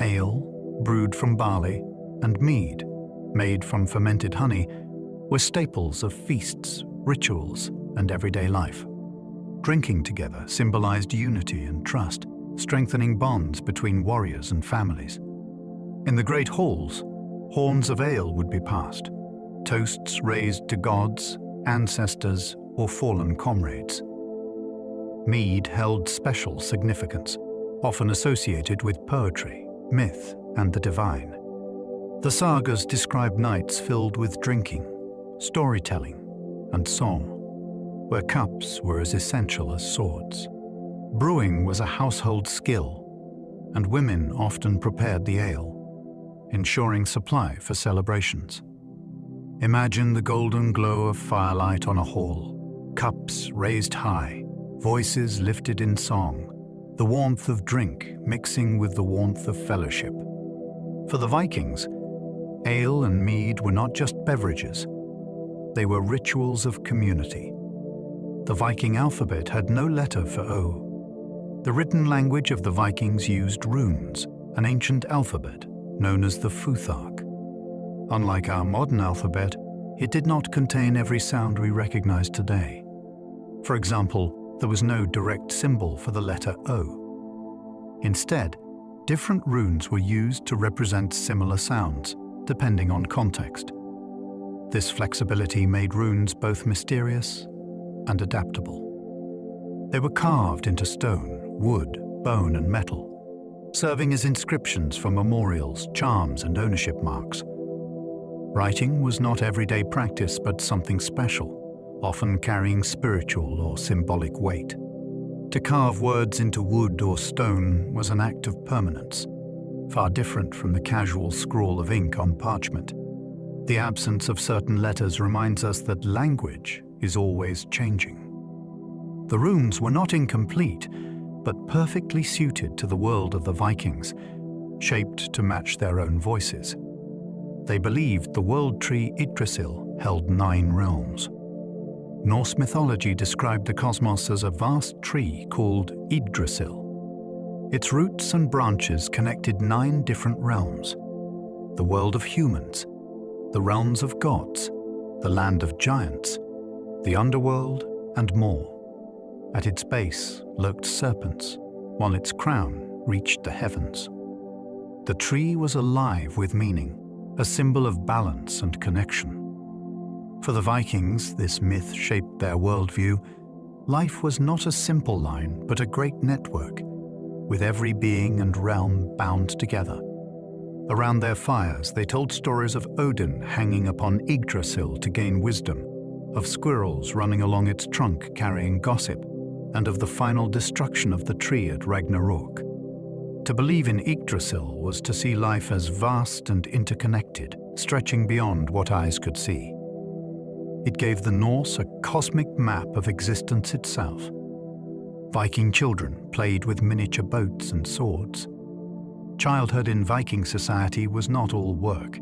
Ale, brewed from barley, and mead, made from fermented honey, were staples of feasts, rituals, and everyday life. Drinking together symbolized unity and trust, strengthening bonds between warriors and families. In the great halls, horns of ale would be passed, toasts raised to gods, ancestors, or fallen comrades. Mead held special significance, often associated with poetry, myth, and the divine. The sagas describe nights filled with drinking, storytelling, and song, where cups were as essential as swords. Brewing was a household skill, and women often prepared the ale, ensuring supply for celebrations. Imagine the golden glow of firelight on a hall, cups raised high, voices lifted in song, the warmth of drink mixing with the warmth of fellowship. For the Vikings, ale and mead were not just beverages, they were rituals of community. The Viking alphabet had no letter for O. The written language of the Vikings used runes, an ancient alphabet known as the Futhark. Unlike our modern alphabet, it did not contain every sound we recognize today. For example, there was no direct symbol for the letter O. Instead, different runes were used to represent similar sounds, depending on context. This flexibility made runes both mysterious and adaptable. They were carved into stone, wood, bone, and metal, serving as inscriptions for memorials, charms, and ownership marks. Writing was not everyday practice, but something special, often carrying spiritual or symbolic weight. To carve words into wood or stone was an act of permanence, far different from the casual scrawl of ink on parchment. The absence of certain letters reminds us that language is always changing. The runes were not incomplete, but perfectly suited to the world of the Vikings, shaped to match their own voices. They believed the world tree Yggdrasil held 9 realms. Norse mythology described the cosmos as a vast tree called Yggdrasil. Its roots and branches connected 9 different realms: the world of humans, the realms of gods, the land of giants, the underworld, and more. At its base lurked serpents, while its crown reached the heavens. The tree was alive with meaning, a symbol of balance and connection. For the Vikings, this myth shaped their worldview. Life was not a simple line, but a great network, with every being and realm bound together. Around their fires, they told stories of Odin hanging upon Yggdrasil to gain wisdom, of squirrels running along its trunk carrying gossip, and of the final destruction of the tree at Ragnarok. To believe in Yggdrasil was to see life as vast and interconnected, stretching beyond what eyes could see. It gave the Norse a cosmic map of existence itself. Viking children played with miniature boats and swords. Childhood in Viking society was not all work.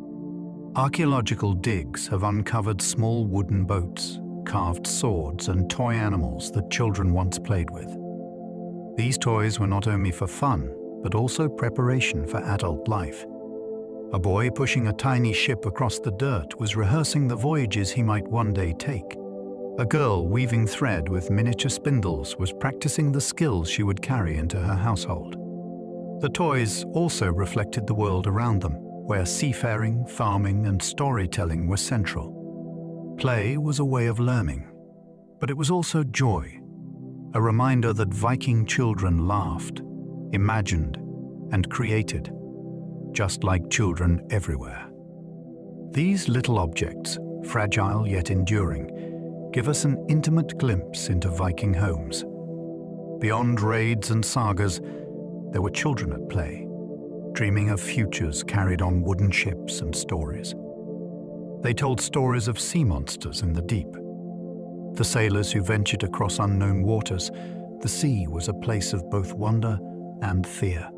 Archaeological digs have uncovered small wooden boats, carved swords, and toy animals that children once played with. These toys were not only for fun, but also preparation for adult life. A boy pushing a tiny ship across the dirt was rehearsing the voyages he might one day take. A girl weaving thread with miniature spindles was practicing the skills she would carry into her household. The toys also reflected the world around them, where seafaring, farming, and storytelling were central. Play was a way of learning, but it was also joy, a reminder that Viking children laughed, imagined, and created, just like children everywhere. These little objects, fragile yet enduring, give us an intimate glimpse into Viking homes. Beyond raids and sagas, there were children at play, dreaming of futures carried on wooden ships and stories. They told stories of sea monsters in the deep. The sailors who ventured across unknown waters, the sea was a place of both wonder and fear.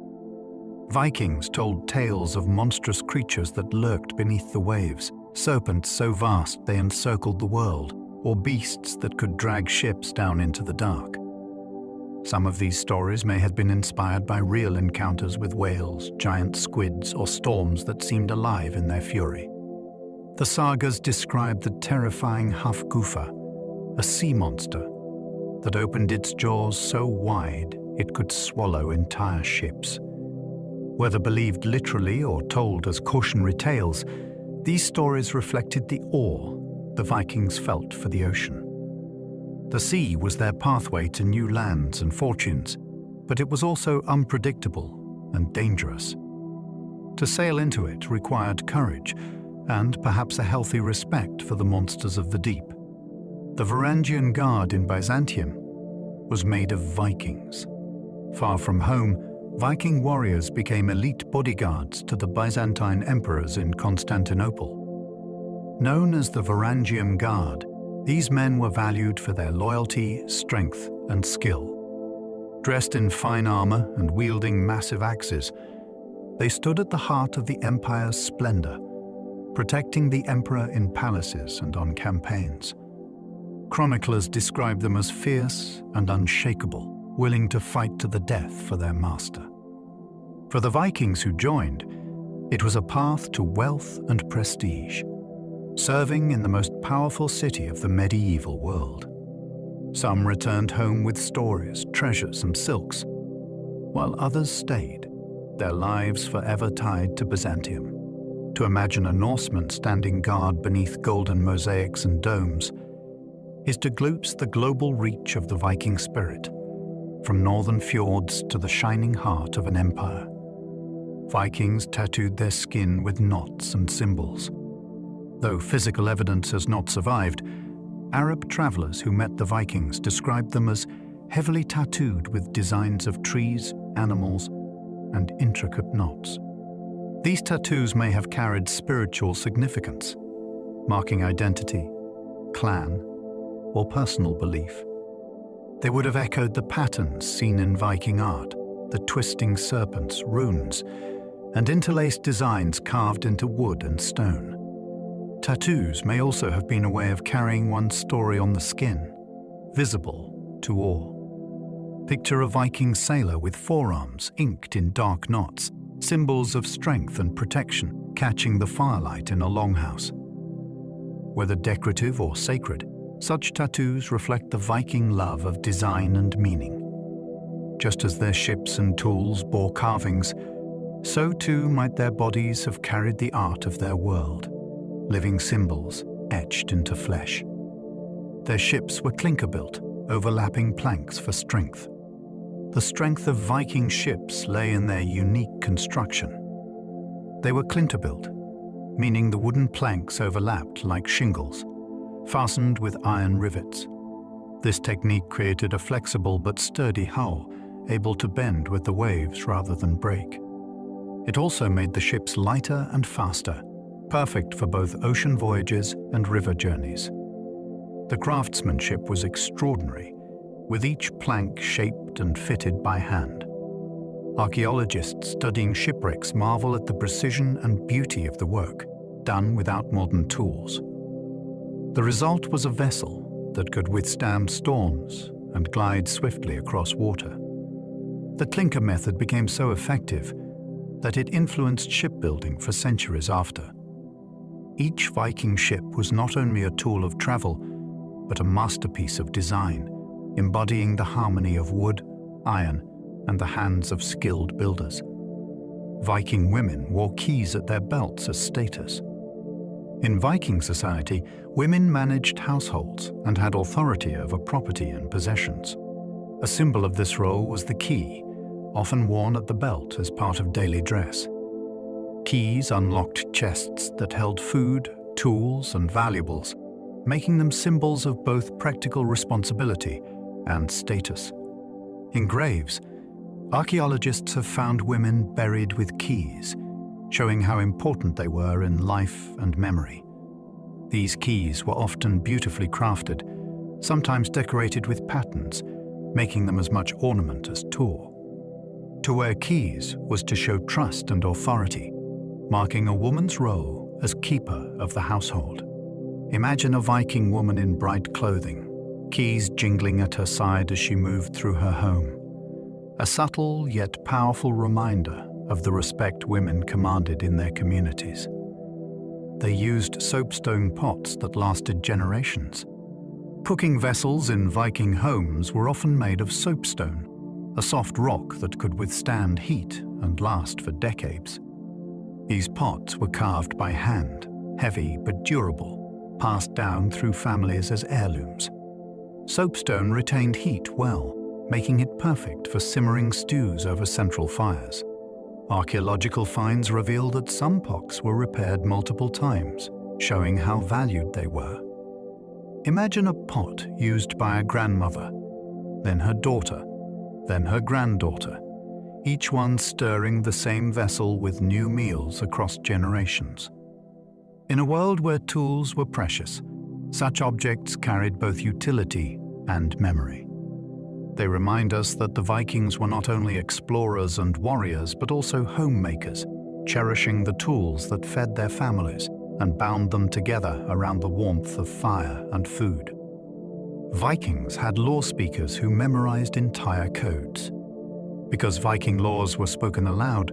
Vikings told tales of monstrous creatures that lurked beneath the waves, serpents so vast they encircled the world, or beasts that could drag ships down into the dark. Some of these stories may have been inspired by real encounters with whales, giant squids, or storms that seemed alive in their fury. The sagas described the terrifying Hafgufa, a sea monster that opened its jaws so wide it could swallow entire ships. Whether believed literally or told as cautionary tales, these stories reflected the awe the Vikings felt for the ocean. The sea was their pathway to new lands and fortunes, but it was also unpredictable and dangerous. To sail into it required courage and perhaps a healthy respect for the monsters of the deep. The Varangian Guard in Byzantium was made of Vikings. Far from home, Viking warriors became elite bodyguards to the Byzantine emperors in Constantinople. Known as the Varangian Guard, these men were valued for their loyalty, strength, and skill. Dressed in fine armor and wielding massive axes, they stood at the heart of the empire's splendor, protecting the emperor in palaces and on campaigns. Chroniclers describe them as fierce and unshakable, willing to fight to the death for their master. For the Vikings who joined, it was a path to wealth and prestige, serving in the most powerful city of the medieval world. Some returned home with stories, treasures, and silks, while others stayed, their lives forever tied to Byzantium. To imagine a Norseman standing guard beneath golden mosaics and domes is to glimpse the global reach of the Viking spirit, from northern fjords to the shining heart of an empire. Vikings tattooed their skin with knots and symbols. Though physical evidence has not survived, Arab travelers who met the Vikings described them as heavily tattooed with designs of trees, animals, and intricate knots. These tattoos may have carried spiritual significance, marking identity, clan, or personal belief. They would have echoed the patterns seen in Viking art, the twisting serpents, runes, and interlaced designs carved into wood and stone. Tattoos may also have been a way of carrying one's story on the skin, visible to all. Picture a Viking sailor with forearms inked in dark knots, symbols of strength and protection catching the firelight in a longhouse. Whether decorative or sacred, such tattoos reflect the Viking love of design and meaning. Just as their ships and tools bore carvings, so too might their bodies have carried the art of their world, living symbols etched into flesh. Their ships were clinker-built, overlapping planks for strength. The strength of Viking ships lay in their unique construction. They were clinker-built, meaning the wooden planks overlapped like shingles, fastened with iron rivets. This technique created a flexible but sturdy hull, able to bend with the waves rather than break. It also made the ships lighter and faster, perfect for both ocean voyages and river journeys. The craftsmanship was extraordinary, with each plank shaped and fitted by hand. Archaeologists studying shipwrecks marvel at the precision and beauty of the work, done without modern tools. The result was a vessel that could withstand storms and glide swiftly across water. The clinker method became so effective that it influenced shipbuilding for centuries after. Each Viking ship was not only a tool of travel, but a masterpiece of design, embodying the harmony of wood, iron, and the hands of skilled builders. Viking women wore keys at their belts as status. In Viking society, women managed households and had authority over property and possessions. A symbol of this role was the key, often worn at the belt as part of daily dress. Keys unlocked chests that held food, tools, and valuables, making them symbols of both practical responsibility and status. In graves, archaeologists have found women buried with keys, showing how important they were in life and memory. These keys were often beautifully crafted, sometimes decorated with patterns, making them as much ornament as tour. To wear keys was to show trust and authority, marking a woman's role as keeper of the household. Imagine a Viking woman in bright clothing, keys jingling at her side as she moved through her home. A subtle yet powerful reminder of the respect women commanded in their communities. They used soapstone pots that lasted generations. Cooking vessels in Viking homes were often made of soapstone, a soft rock that could withstand heat and last for decades. These pots were carved by hand, heavy but durable, passed down through families as heirlooms. Soapstone retained heat well, making it perfect for simmering stews over central fires. Archaeological finds reveal that some pots were repaired multiple times, showing how valued they were. Imagine a pot used by a grandmother, then her daughter, then her granddaughter, each one stirring the same vessel with new meals across generations. In a world where tools were precious, such objects carried both utility and memory. They remind us that the Vikings were not only explorers and warriors, but also homemakers, cherishing the tools that fed their families and bound them together around the warmth of fire and food. Vikings had law speakers who memorized entire codes. Because Viking laws were spoken aloud,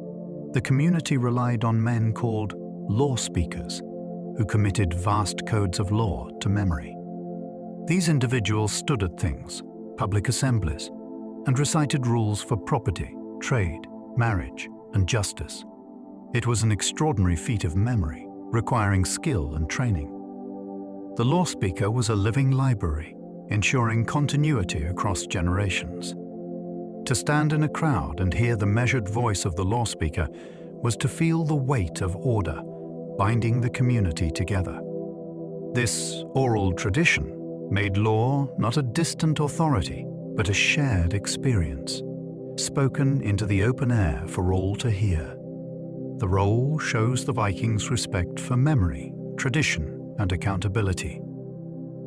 the community relied on men called law speakers, who committed vast codes of law to memory. These individuals stood at things, public assemblies, and recited rules for property, trade, marriage, and justice. It was an extraordinary feat of memory, requiring skill and training. The law speaker was a living library, ensuring continuity across generations. To stand in a crowd and hear the measured voice of the law speaker was to feel the weight of order, binding the community together. This oral tradition made law not a distant authority, but a shared experience, spoken into the open air for all to hear. The role shows the Vikings' respect for memory, tradition, and accountability.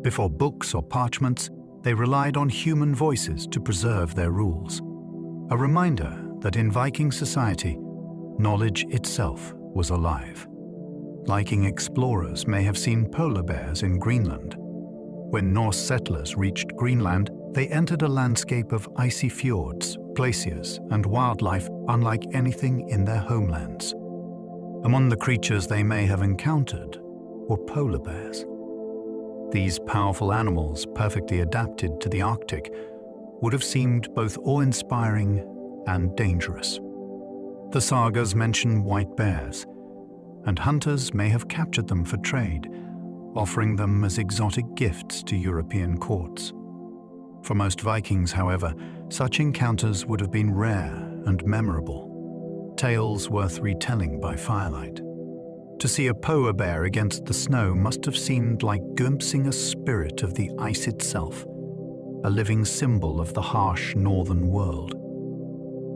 Before books or parchments, they relied on human voices to preserve their rules. A reminder that in Viking society, knowledge itself was alive. Viking explorers may have seen polar bears in Greenland. When Norse settlers reached Greenland, they entered a landscape of icy fjords, glaciers, and wildlife unlike anything in their homelands. Among the creatures they may have encountered were polar bears. These powerful animals, perfectly adapted to the Arctic, would have seemed both awe-inspiring and dangerous. The sagas mention white bears, and hunters may have captured them for trade, offering them as exotic gifts to European courts. For most Vikings, however, such encounters would have been rare and memorable, tales worth retelling by firelight. To see a polar bear against the snow must have seemed like glimpsing a spirit of the ice itself, a living symbol of the harsh northern world.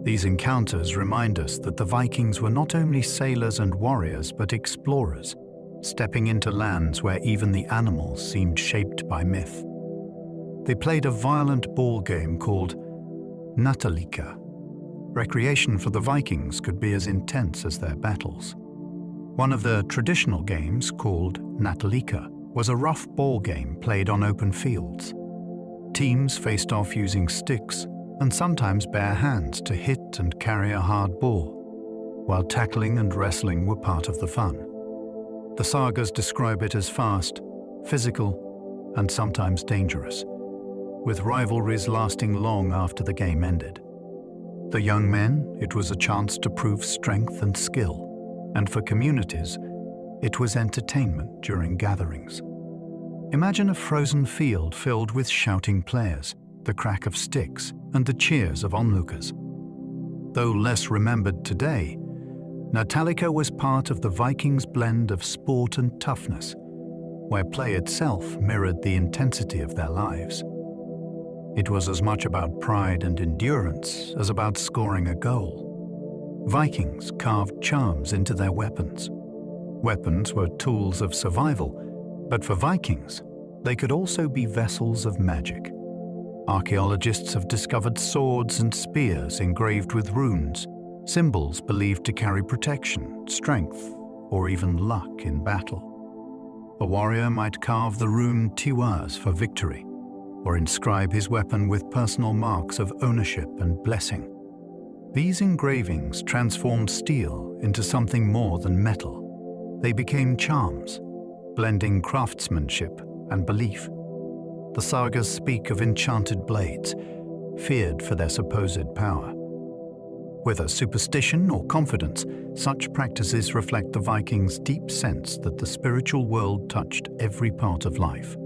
These encounters remind us that the Vikings were not only sailors and warriors, but explorers, stepping into lands where even the animals seemed shaped by myth. They played a violent ball game called Natalika. Recreation for the Vikings could be as intense as their battles. One of the traditional games, called Natalika, was a rough ball game played on open fields. Teams faced off using sticks and sometimes bare hands to hit and carry a hard ball, while tackling and wrestling were part of the fun. The sagas describe it as fast, physical, and sometimes dangerous, with rivalries lasting long after the game ended. For young men, it was a chance to prove strength and skill, and for communities, it was entertainment during gatherings. Imagine a frozen field filled with shouting players, the crack of sticks, and the cheers of onlookers. Though less remembered today, Natalica was part of the Vikings' blend of sport and toughness, where play itself mirrored the intensity of their lives. It was as much about pride and endurance as about scoring a goal. Vikings carved charms into their weapons. Weapons were tools of survival, but for Vikings, they could also be vessels of magic. Archaeologists have discovered swords and spears engraved with runes, symbols believed to carry protection, strength, or even luck in battle. A warrior might carve the rune Tiwaz for victory, or inscribe his weapon with personal marks of ownership and blessing. These engravings transformed steel into something more than metal. They became charms, blending craftsmanship and belief. The sagas speak of enchanted blades, feared for their supposed power. Whether superstition or confidence, such practices reflect the Vikings' deep sense that the spiritual world touched every part of life.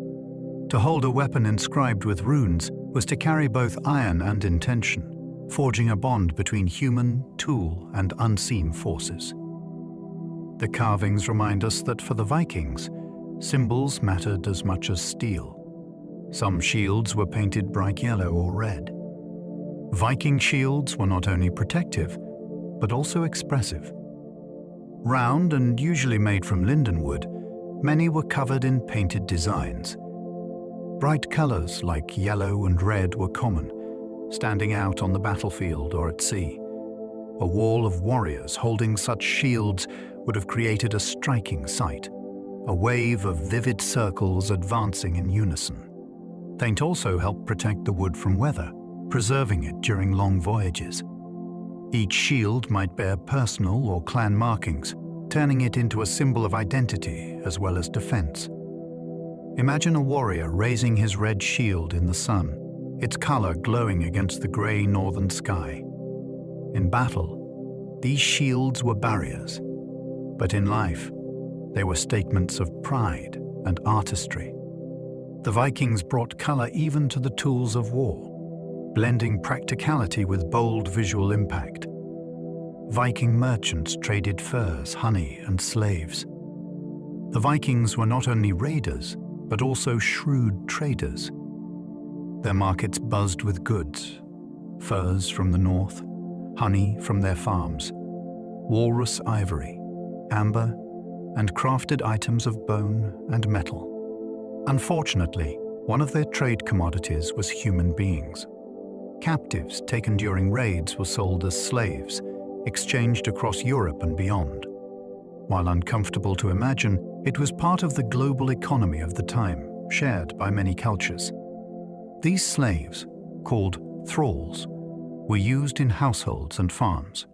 To hold a weapon inscribed with runes was to carry both iron and intention, forging a bond between human, tool, and unseen forces. The carvings remind us that for the Vikings, symbols mattered as much as steel. Some shields were painted bright yellow or red. Viking shields were not only protective, but also expressive. Round and usually made from lindenwood, many were covered in painted designs. Bright colors like yellow and red were common, standing out on the battlefield or at sea. A wall of warriors holding such shields would have created a striking sight, a wave of vivid circles advancing in unison. Paint also helped protect the wood from weather, preserving it during long voyages. Each shield might bear personal or clan markings, turning it into a symbol of identity as well as defense. Imagine a warrior raising his red shield in the sun, its color glowing against the gray northern sky. In battle, these shields were barriers, but in life, they were statements of pride and artistry. The Vikings brought color even to the tools of war, blending practicality with bold visual impact. Viking merchants traded furs, honey, and slaves. The Vikings were not only raiders, but also shrewd traders. Their markets buzzed with goods, furs from the north, honey from their farms, walrus ivory, amber, and crafted items of bone and metal. Unfortunately, one of their trade commodities was human beings. Captives taken during raids were sold as slaves, exchanged across Europe and beyond. While uncomfortable to imagine, it was part of the global economy of the time, shared by many cultures. These slaves, called thralls, were used in households and farms.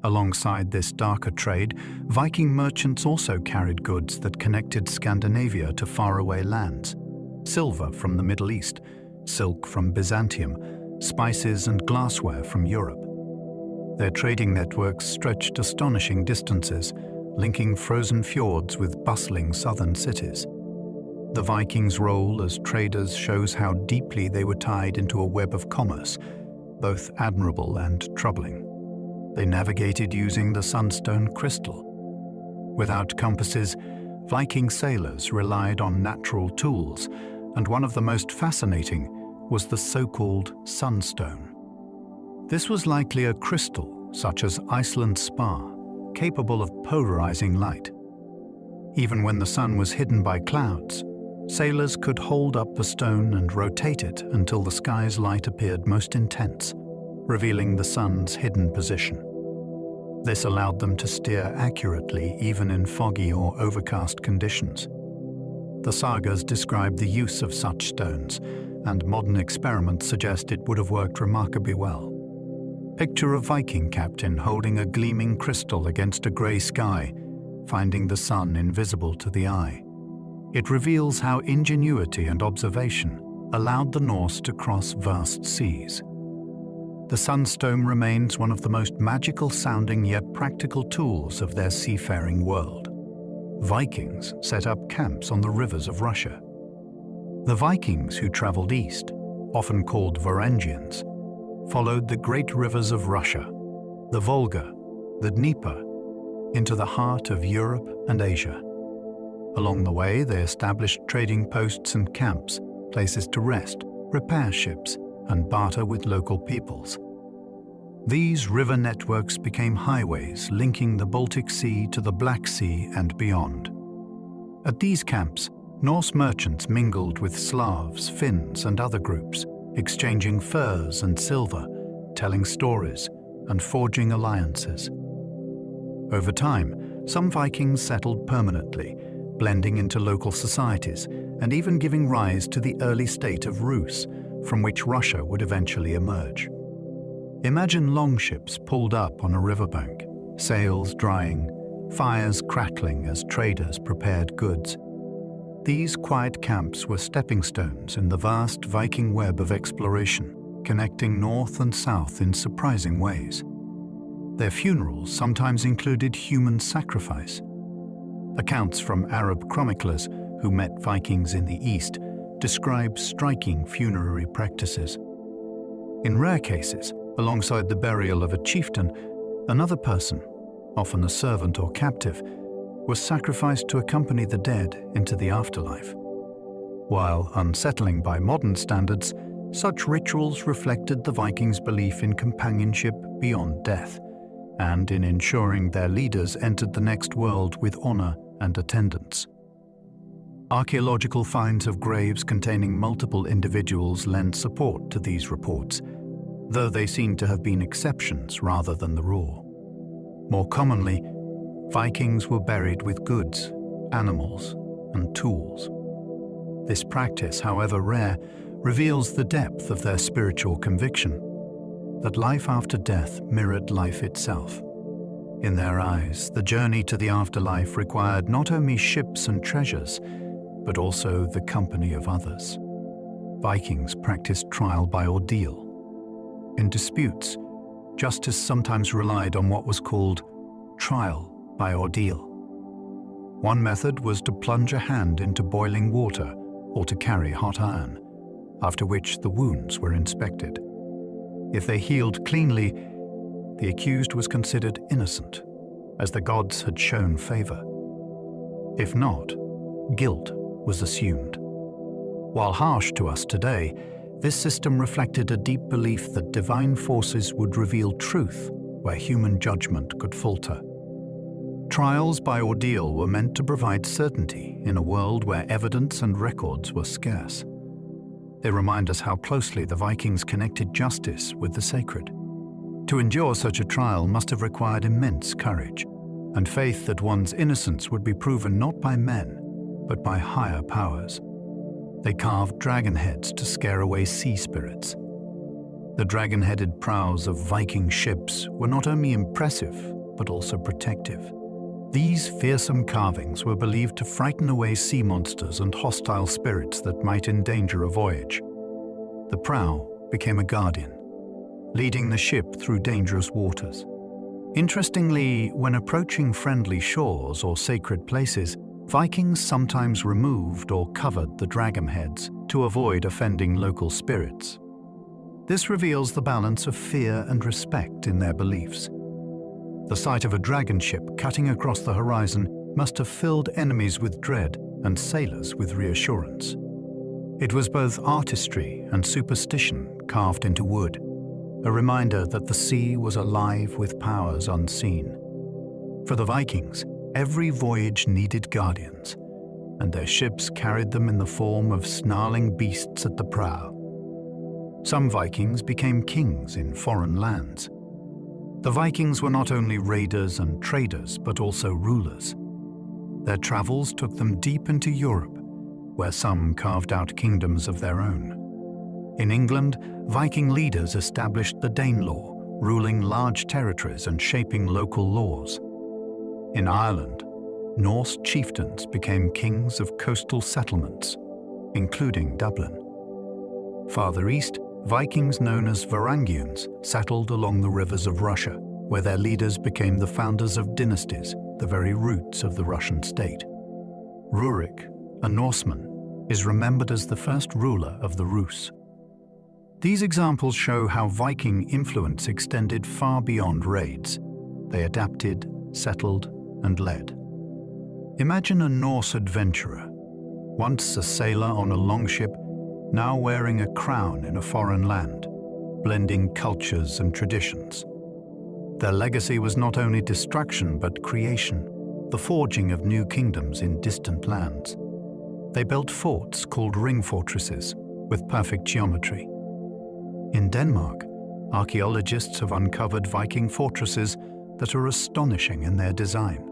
Alongside this darker trade, Viking merchants also carried goods that connected Scandinavia to faraway lands: silver from the Middle East, silk from Byzantium, spices and glassware from Europe. Their trading networks stretched astonishing distances, linking frozen fjords with bustling southern cities. The Vikings' role as traders shows how deeply they were tied into a web of commerce, both admirable and troubling. They navigated using the sunstone crystal. Without compasses, Viking sailors relied on natural tools, and one of the most fascinating was the so-called sunstone. This was likely a crystal, such as Iceland's spar, capable of polarizing light. Even when the sun was hidden by clouds, sailors could hold up the stone and rotate it until the sky's light appeared most intense, revealing the sun's hidden position. This allowed them to steer accurately even in foggy or overcast conditions. The sagas describe the use of such stones, and modern experiments suggest it would have worked remarkably well. Picture a Viking captain holding a gleaming crystal against a grey sky, finding the sun invisible to the eye. It reveals how ingenuity and observation allowed the Norse to cross vast seas. the sunstone remains one of the most magical-sounding yet practical tools of their seafaring world. Vikings set up camps on the rivers of Russia. The Vikings who traveled east, often called Varangians, followed the great rivers of Russia, the Volga, the Dnieper, into the heart of Europe and Asia. Along the way, they established trading posts and camps, places to rest, repair ships, and barter with local peoples. These river networks became highways linking the Baltic Sea to the Black Sea and beyond. At these camps, Norse merchants mingled with Slavs, Finns, and other groups, exchanging furs and silver, telling stories, and forging alliances. Over time, some Vikings settled permanently, blending into local societies and even giving rise to the early state of Rus, from which Russia would eventually emerge. Imagine longships pulled up on a riverbank, sails drying, fires crackling as traders prepared goods. These quiet camps were stepping stones in the vast Viking web of exploration, connecting north and south in surprising ways. Their funerals sometimes included human sacrifice. Accounts from Arab chroniclers who met Vikings in the east describe striking funerary practices. In rare cases, alongside the burial of a chieftain, another person, often a servant or captive, was sacrificed to accompany the dead into the afterlife. While unsettling by modern standards, such rituals reflected the Vikings' belief in companionship beyond death, and in ensuring their leaders entered the next world with honor and attendance. Archaeological finds of graves containing multiple individuals lend support to these reports, though they seem to have been exceptions rather than the rule. More commonly, Vikings were buried with goods, animals, and tools. This practice, however rare, reveals the depth of their spiritual conviction, that life after death mirrored life itself. In their eyes, the journey to the afterlife required not only ships and treasures, but also the company of others. Vikings practiced trial by ordeal. In disputes, justice sometimes relied on what was called trial by ordeal. One method was to plunge a hand into boiling water or to carry hot iron, after which the wounds were inspected. If they healed cleanly, the accused was considered innocent, as the gods had shown favor. If not, guilt was assumed. While harsh to us today, this system reflected a deep belief that divine forces would reveal truth where human judgment could falter. Trials by ordeal were meant to provide certainty in a world where evidence and records were scarce. They remind us how closely the Vikings connected justice with the sacred. To endure such a trial must have required immense courage and faith that one's innocence would be proven not by men, but by higher powers. They carved dragon heads to scare away sea spirits. The dragon-headed prows of Viking ships were not only impressive, but also protective. These fearsome carvings were believed to frighten away sea monsters and hostile spirits that might endanger a voyage. The prow became a guardian, leading the ship through dangerous waters. Interestingly, when approaching friendly shores or sacred places, Vikings sometimes removed or covered the dragon heads to avoid offending local spirits. This reveals the balance of fear and respect in their beliefs. The sight of a dragon ship cutting across the horizon must have filled enemies with dread and sailors with reassurance. It was both artistry and superstition carved into wood, a reminder that the sea was alive with powers unseen. For the Vikings, every voyage needed guardians, and their ships carried them in the form of snarling beasts at the prow. Some Vikings became kings in foreign lands. The Vikings were not only raiders and traders, but also rulers. Their travels took them deep into Europe, where some carved out kingdoms of their own. In England, Viking leaders established the Danelaw, ruling large territories and shaping local laws. In Ireland, Norse chieftains became kings of coastal settlements, including Dublin. Farther east, Vikings known as Varangians settled along the rivers of Russia, where their leaders became the founders of dynasties, the very roots of the Russian state. Rurik, a Norseman, is remembered as the first ruler of the Rus. These examples show how Viking influence extended far beyond raids. They adapted, settled, and led. Imagine a Norse adventurer, once a sailor on a longship, now wearing a crown in a foreign land, blending cultures and traditions. Their legacy was not only destruction but creation, the forging of new kingdoms in distant lands. They built forts called ring fortresses with perfect geometry. In Denmark, archaeologists have uncovered Viking fortresses that are astonishing in their design.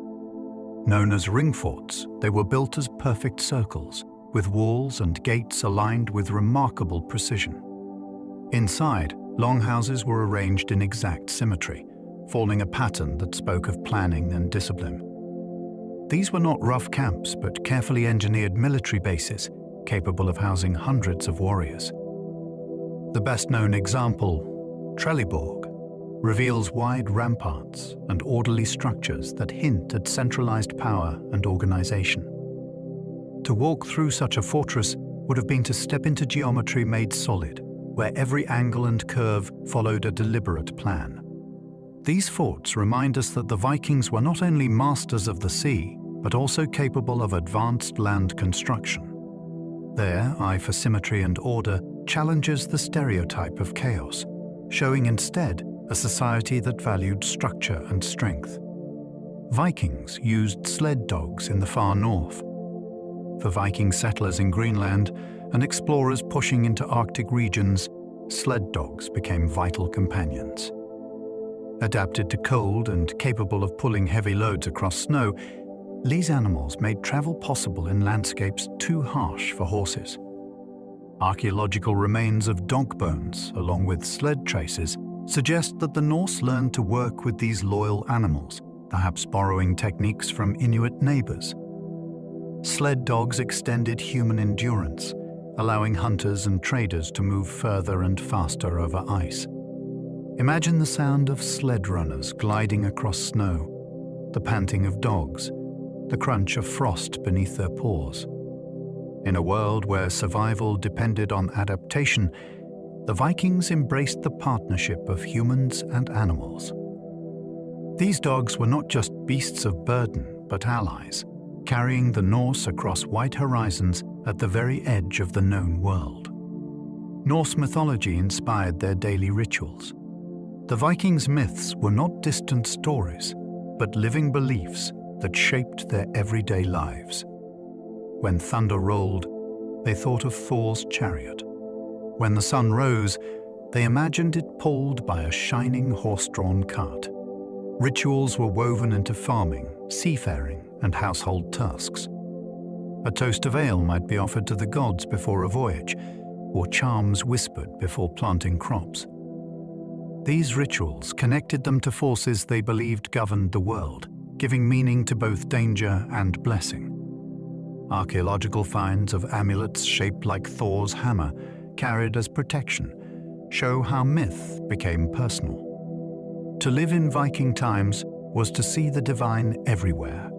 Known as ring forts, they were built as perfect circles, with walls and gates aligned with remarkable precision. Inside, longhouses were arranged in exact symmetry, forming a pattern that spoke of planning and discipline. These were not rough camps, but carefully engineered military bases, capable of housing hundreds of warriors. The best-known example, Trelleborg, reveals wide ramparts and orderly structures that hint at centralized power and organization. To walk through such a fortress would have been to step into geometry made solid, where every angle and curve followed a deliberate plan. These forts remind us that the Vikings were not only masters of the sea, but also capable of advanced land construction. Their eye for symmetry and order challenges the stereotype of chaos, showing instead a society that valued structure and strength. Vikings used sled dogs in the far north. For Viking settlers in Greenland and explorers pushing into Arctic regions, sled dogs became vital companions. Adapted to cold and capable of pulling heavy loads across snow, these animals made travel possible in landscapes too harsh for horses. Archaeological remains of dog bones, along with sled traces, suggest that the Norse learned to work with these loyal animals, perhaps borrowing techniques from Inuit neighbors. Sled dogs extended human endurance, allowing hunters and traders to move further and faster over ice. Imagine the sound of sled runners gliding across snow, the panting of dogs, the crunch of frost beneath their paws. In a world where survival depended on adaptation, the Vikings embraced the partnership of humans and animals. These dogs were not just beasts of burden, but allies, carrying the Norse across white horizons at the very edge of the known world. Norse mythology inspired their daily rituals. The Vikings' myths were not distant stories, but living beliefs that shaped their everyday lives. When thunder rolled, they thought of Thor's chariot. When the sun rose, they imagined it pulled by a shining horse-drawn cart. Rituals were woven into farming, seafaring, and household tasks. A toast of ale might be offered to the gods before a voyage, or charms whispered before planting crops. These rituals connected them to forces they believed governed the world, giving meaning to both danger and blessing. Archaeological finds of amulets shaped like Thor's hammer, carried as protection, show how myth became personal. To live in Viking times was to see the divine everywhere,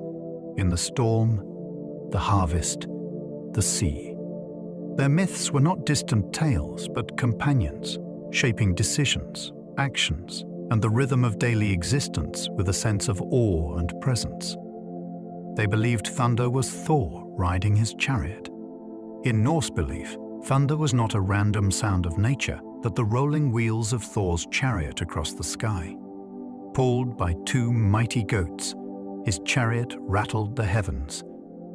in the storm, the harvest, the sea. Their myths were not distant tales, but companions, shaping decisions, actions, and the rhythm of daily existence with a sense of awe and presence. They believed thunder was Thor riding his chariot. In Norse belief, thunder was not a random sound of nature, but the rolling wheels of Thor's chariot across the sky. Pulled by two mighty goats, his chariot rattled the heavens,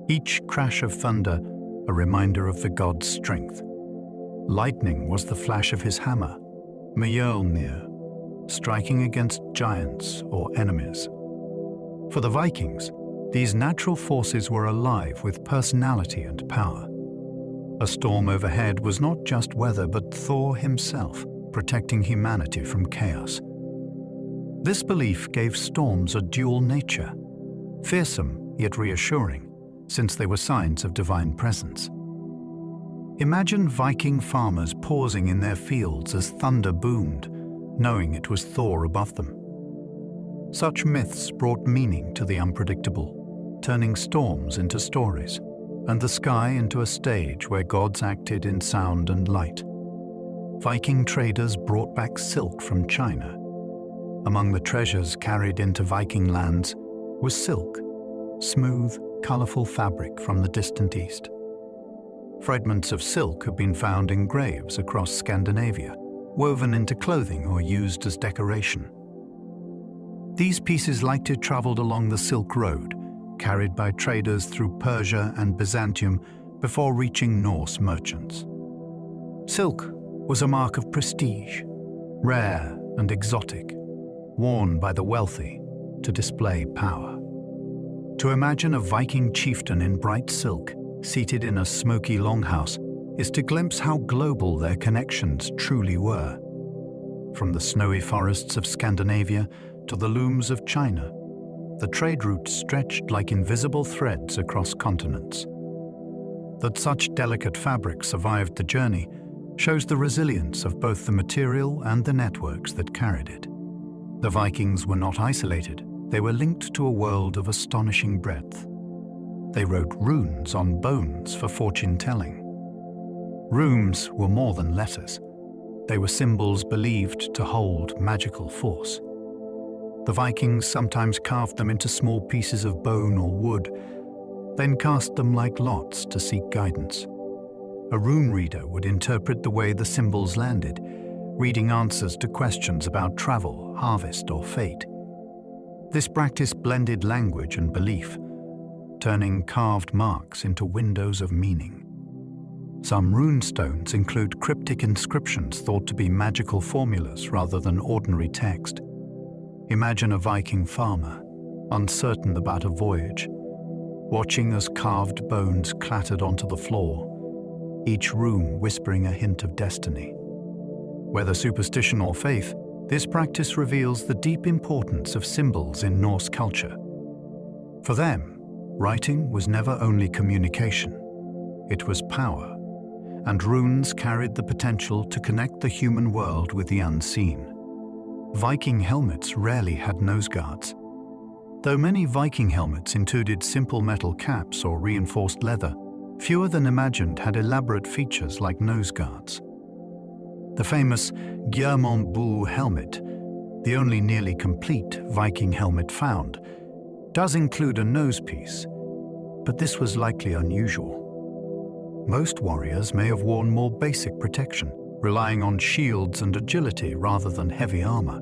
each crash of thunder a reminder of the god's strength. Lightning was the flash of his hammer, Mjolnir, striking against giants or enemies. For the Vikings, these natural forces were alive with personality and power. A storm overhead was not just weather, but Thor himself, protecting humanity from chaos. This belief gave storms a dual nature, fearsome yet reassuring, since they were signs of divine presence. Imagine Viking farmers pausing in their fields as thunder boomed, knowing it was Thor above them. Such myths brought meaning to the unpredictable, turning storms into stories, and the sky into a stage where gods acted in sound and light. Viking traders brought back silk from China. Among the treasures carried into Viking lands was silk, smooth, colorful fabric from the distant east. Fragments of silk have been found in graves across Scandinavia, woven into clothing or used as decoration. These pieces likely traveled along the Silk Road, carried by traders through Persia and Byzantium before reaching Norse merchants. Silk was a mark of prestige, rare and exotic, worn by the wealthy to display power. To imagine a Viking chieftain in bright silk, seated in a smoky longhouse, is to glimpse how global their connections truly were. From the snowy forests of Scandinavia to the looms of China, the trade routes stretched like invisible threads across continents. That such delicate fabric survived the journey shows the resilience of both the material and the networks that carried it. The Vikings were not isolated, they were linked to a world of astonishing breadth. They wrote runes on bones for fortune-telling. Runes were more than letters. They were symbols believed to hold magical force. The Vikings sometimes carved them into small pieces of bone or wood, then cast them like lots to seek guidance. A rune reader would interpret the way the symbols landed, reading answers to questions about travel, harvest, or fate. This practice blended language and belief, turning carved marks into windows of meaning. Some rune stones include cryptic inscriptions thought to be magical formulas rather than ordinary text. Imagine a Viking farmer, uncertain about a voyage, watching as carved bones clattered onto the floor, each rune whispering a hint of destiny. Whether superstition or faith, this practice reveals the deep importance of symbols in Norse culture. For them, writing was never only communication, it was power, and runes carried the potential to connect the human world with the unseen. Viking helmets rarely had nose guards. Though many Viking helmets included simple metal caps or reinforced leather, fewer than imagined had elaborate features like nose guards. The famous Gjermund helmet, the only nearly complete Viking helmet found, does include a nose piece, but this was likely unusual. Most warriors may have worn more basic protection, relying on shields and agility rather than heavy armor.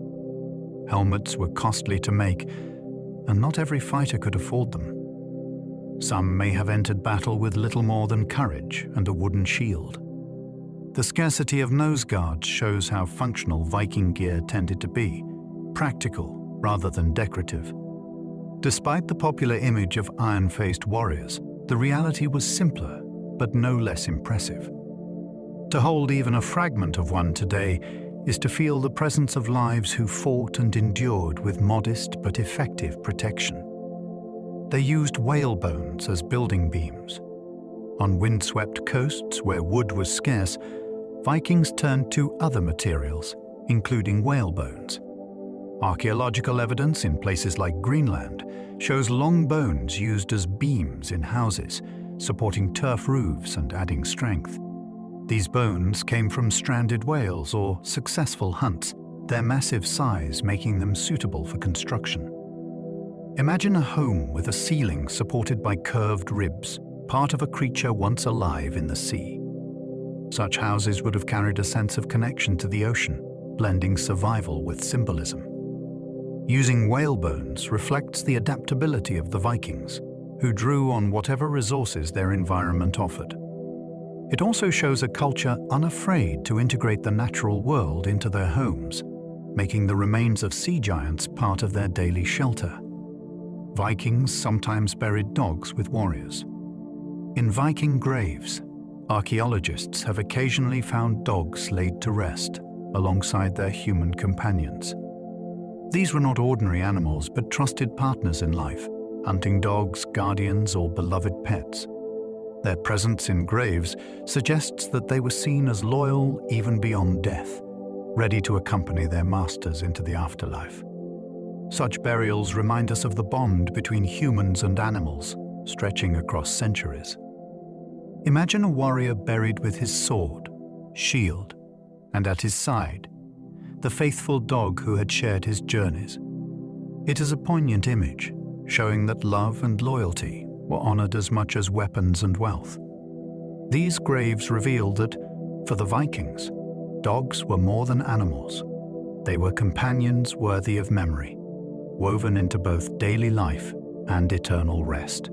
Helmets were costly to make, and not every fighter could afford them. Some may have entered battle with little more than courage and a wooden shield. The scarcity of nose guards shows how functional Viking gear tended to be, practical rather than decorative. Despite the popular image of iron-faced warriors, the reality was simpler, but no less impressive. To hold even a fragment of one today is to feel the presence of lives who fought and endured with modest but effective protection. They used whale bones as building beams. On windswept coasts where wood was scarce, Vikings turned to other materials, including whale bones. Archaeological evidence in places like Greenland shows long bones used as beams in houses, supporting turf roofs and adding strength. These bones came from stranded whales or successful hunts, their massive size making them suitable for construction. Imagine a home with a ceiling supported by curved ribs, part of a creature once alive in the sea. Such houses would have carried a sense of connection to the ocean, blending survival with symbolism. Using whale bones reflects the adaptability of the Vikings, who drew on whatever resources their environment offered. It also shows a culture unafraid to integrate the natural world into their homes, making the remains of sea giants part of their daily shelter. Vikings sometimes buried dogs with warriors. In Viking graves, archaeologists have occasionally found dogs laid to rest alongside their human companions. These were not ordinary animals, but trusted partners in life, hunting dogs, guardians, or beloved pets. Their presence in graves suggests that they were seen as loyal even beyond death, ready to accompany their masters into the afterlife. Such burials remind us of the bond between humans and animals, stretching across centuries. Imagine a warrior buried with his sword, shield, and at his side, the faithful dog who had shared his journeys. It is a poignant image, showing that love and loyalty were honored as much as weapons and wealth. These graves reveal that, for the Vikings, dogs were more than animals. They were companions worthy of memory, woven into both daily life and eternal rest.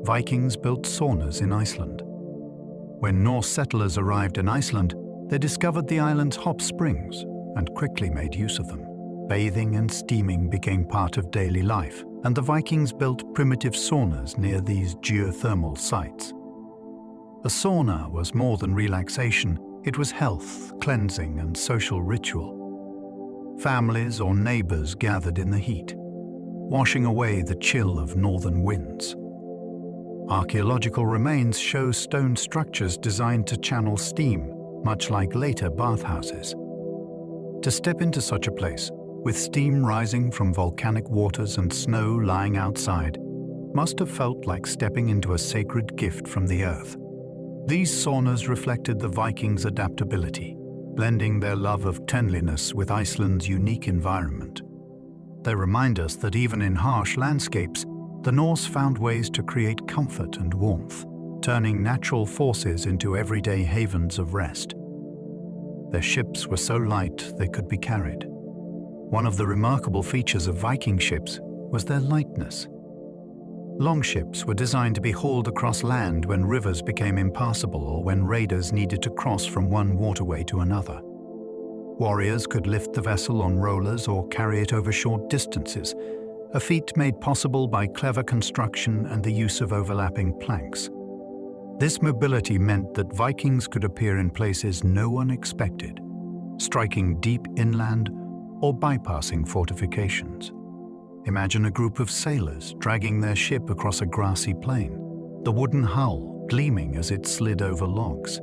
Vikings built saunas in Iceland. When Norse settlers arrived in Iceland, they discovered the island's hot springs and quickly made use of them. Bathing and steaming became part of daily life, and the Vikings built primitive saunas near these geothermal sites. A sauna was more than relaxation, it was health, cleansing, and social ritual. Families or neighbors gathered in the heat, washing away the chill of northern winds. Archaeological remains show stone structures designed to channel steam, much like later bathhouses. To step into such a place, with steam rising from volcanic waters and snow lying outside, must have felt like stepping into a sacred gift from the earth. These saunas reflected the Vikings' adaptability, blending their love of cleanliness with Iceland's unique environment. They remind us that even in harsh landscapes, the Norse found ways to create comfort and warmth, turning natural forces into everyday havens of rest. Their ships were so light they could be carried. One of the remarkable features of Viking ships was their lightness. Longships were designed to be hauled across land when rivers became impassable or when raiders needed to cross from one waterway to another. Warriors could lift the vessel on rollers or carry it over short distances, a feat made possible by clever construction and the use of overlapping planks. This mobility meant that Vikings could appear in places no one expected, striking deep inland or bypassing fortifications. Imagine a group of sailors dragging their ship across a grassy plain, the wooden hull gleaming as it slid over logs.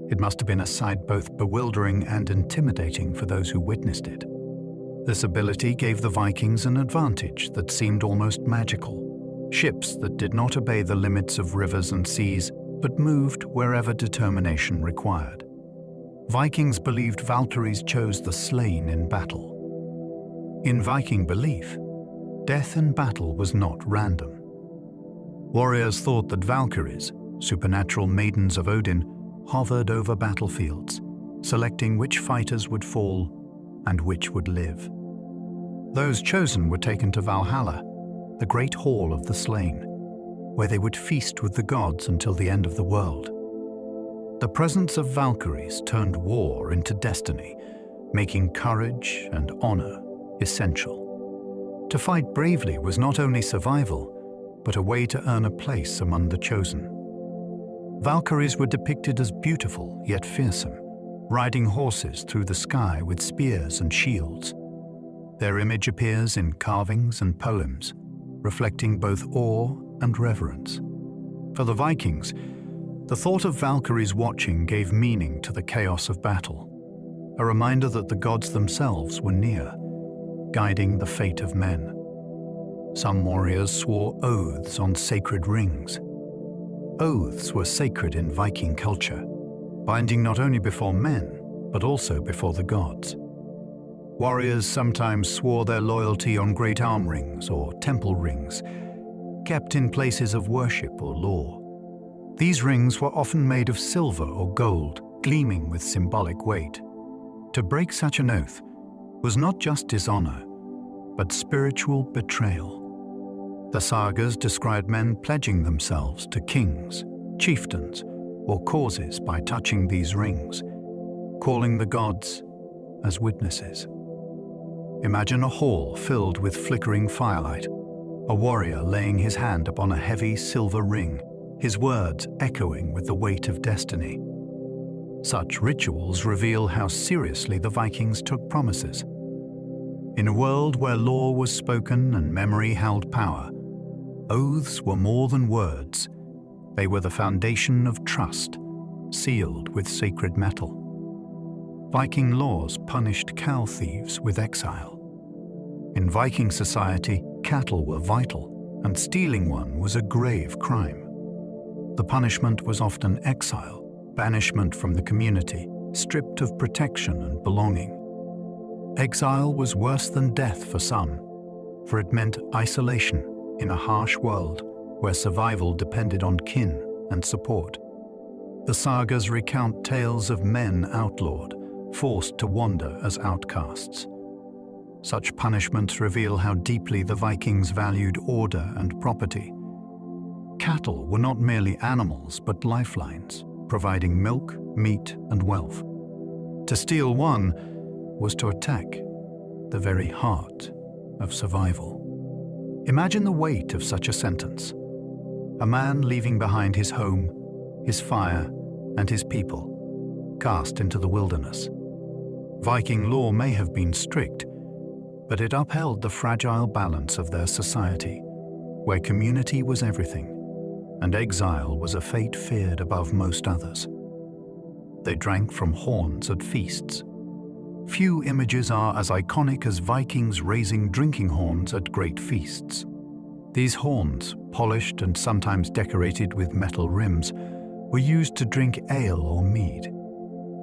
It must have been a sight both bewildering and intimidating for those who witnessed it. This ability gave the Vikings an advantage that seemed almost magical. Ships that did not obey the limits of rivers and seas, but moved wherever determination required. Vikings believed Valkyries chose the slain in battle. In Viking belief, death in battle was not random. Warriors thought that Valkyries, supernatural maidens of Odin, hovered over battlefields, selecting which fighters would fall and which would live. Those chosen were taken to Valhalla, the great hall of the slain, where they would feast with the gods until the end of the world. The presence of Valkyries turned war into destiny, making courage and honor essential. To fight bravely was not only survival, but a way to earn a place among the chosen. Valkyries were depicted as beautiful yet fearsome, riding horses through the sky with spears and shields. Their image appears in carvings and poems, reflecting both awe and reverence. For the Vikings, the thought of Valkyries watching gave meaning to the chaos of battle, a reminder that the gods themselves were near, guiding the fate of men. Some warriors swore oaths on sacred rings. Oaths were sacred in Viking culture, binding not only before men, but also before the gods. Warriors sometimes swore their loyalty on great arm rings or temple rings, kept in places of worship or law. These rings were often made of silver or gold, gleaming with symbolic weight. To break such an oath was not just dishonor, but spiritual betrayal. The sagas described men pledging themselves to kings, chieftains, or causes by touching these rings, calling the gods as witnesses. Imagine a hall filled with flickering firelight, a warrior laying his hand upon a heavy silver ring, his words echoing with the weight of destiny. Such rituals reveal how seriously the Vikings took promises. In a world where law was spoken and memory held power, oaths were more than words. They were the foundation of trust, sealed with sacred metal. Viking laws punished cow thieves with exile. In Viking society, cattle were vital, and stealing one was a grave crime. The punishment was often exile, banishment from the community, stripped of protection and belonging. Exile was worse than death for some, for it meant isolation in a harsh world where survival depended on kin and support. The sagas recount tales of men outlawed, forced to wander as outcasts. Such punishments reveal how deeply the Vikings valued order and property. Cattle were not merely animals but lifelines, providing milk, meat, and wealth. To steal one was to attack the very heart of survival. Imagine the weight of such a sentence. A man leaving behind his home, his fire, and his people, cast into the wilderness. Viking law may have been strict, but it upheld the fragile balance of their society, where community was everything, and exile was a fate feared above most others. They drank from horns at feasts. Few images are as iconic as Vikings raising drinking horns at great feasts. These horns, polished and sometimes decorated with metal rims, were used to drink ale or mead.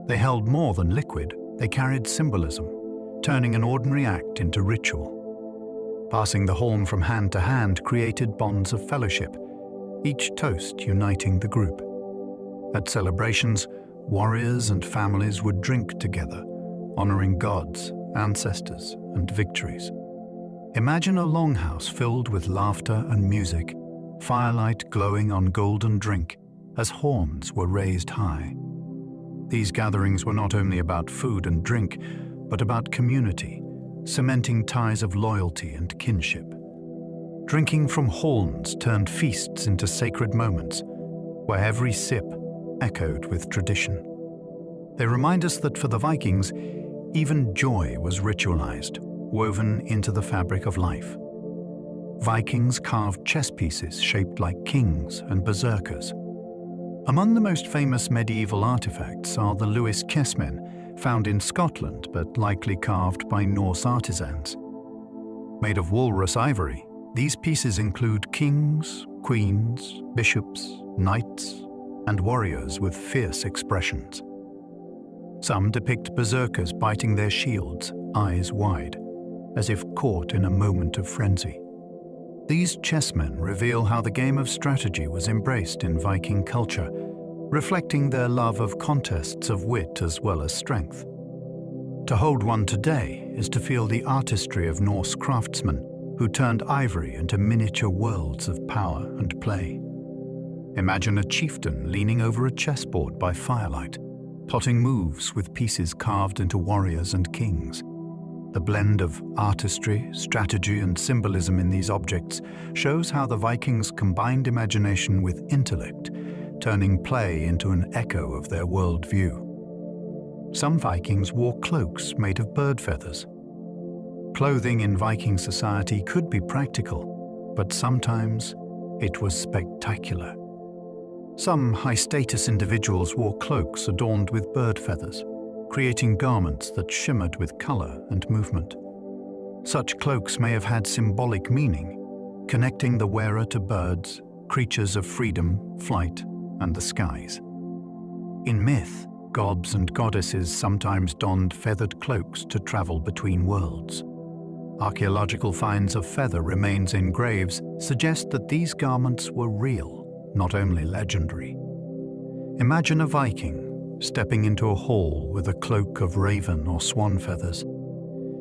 They held more than liquid, they carried symbolism, turning an ordinary act into ritual. Passing the horn from hand to hand created bonds of fellowship, each toast uniting the group. At celebrations, warriors and families would drink together, honoring gods, ancestors, and victories. Imagine a longhouse filled with laughter and music, firelight glowing on golden drink as horns were raised high. These gatherings were not only about food and drink, but about community, cementing ties of loyalty and kinship. Drinking from horns turned feasts into sacred moments, where every sip echoed with tradition. They remind us that for the Vikings, even joy was ritualized, woven into the fabric of life. Vikings carved chess pieces shaped like kings and berserkers. Among the most famous medieval artifacts are the Lewis chessmen, found in Scotland but likely carved by Norse artisans. Made of walrus ivory, these pieces include kings, queens, bishops, knights, and warriors with fierce expressions. Some depict berserkers biting their shields, eyes wide, as if caught in a moment of frenzy. These chessmen reveal how the game of strategy was embraced in Viking culture, reflecting their love of contests of wit as well as strength. To hold one today is to feel the artistry of Norse craftsmen who turned ivory into miniature worlds of power and play. Imagine a chieftain leaning over a chessboard by firelight, plotting moves with pieces carved into warriors and kings. The blend of artistry, strategy, and symbolism in these objects shows how the Vikings combined imagination with intellect, turning play into an echo of their worldview. Some Vikings wore cloaks made of bird feathers. Clothing in Viking society could be practical, but sometimes it was spectacular. Some high-status individuals wore cloaks adorned with bird feathers, creating garments that shimmered with color and movement. Such cloaks may have had symbolic meaning, connecting the wearer to birds, creatures of freedom, flight, and the skies. In myth, gods and goddesses sometimes donned feathered cloaks to travel between worlds. Archaeological finds of feather remains in graves suggest that these garments were real, not only legendary. Imagine a Viking stepping into a hall with a cloak of raven or swan feathers,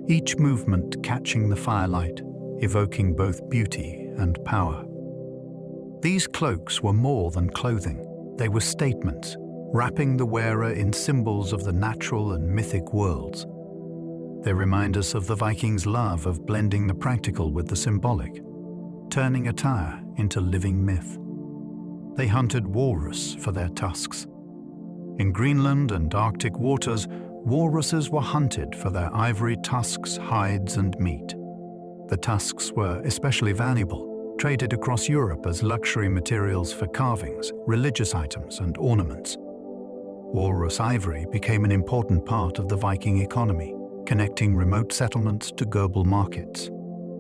each movement catching the firelight, evoking both beauty and power. These cloaks were more than clothing. They were statements, wrapping the wearer in symbols of the natural and mythic worlds. They remind us of the Vikings' love of blending the practical with the symbolic, turning attire into living myth. They hunted walrus for their tusks. In Greenland and Arctic waters, walruses were hunted for their ivory tusks, hides, and meat. The tusks were especially valuable, traded across Europe as luxury materials for carvings, religious items, and ornaments. Walrus ivory became an important part of the Viking economy, connecting remote settlements to global markets.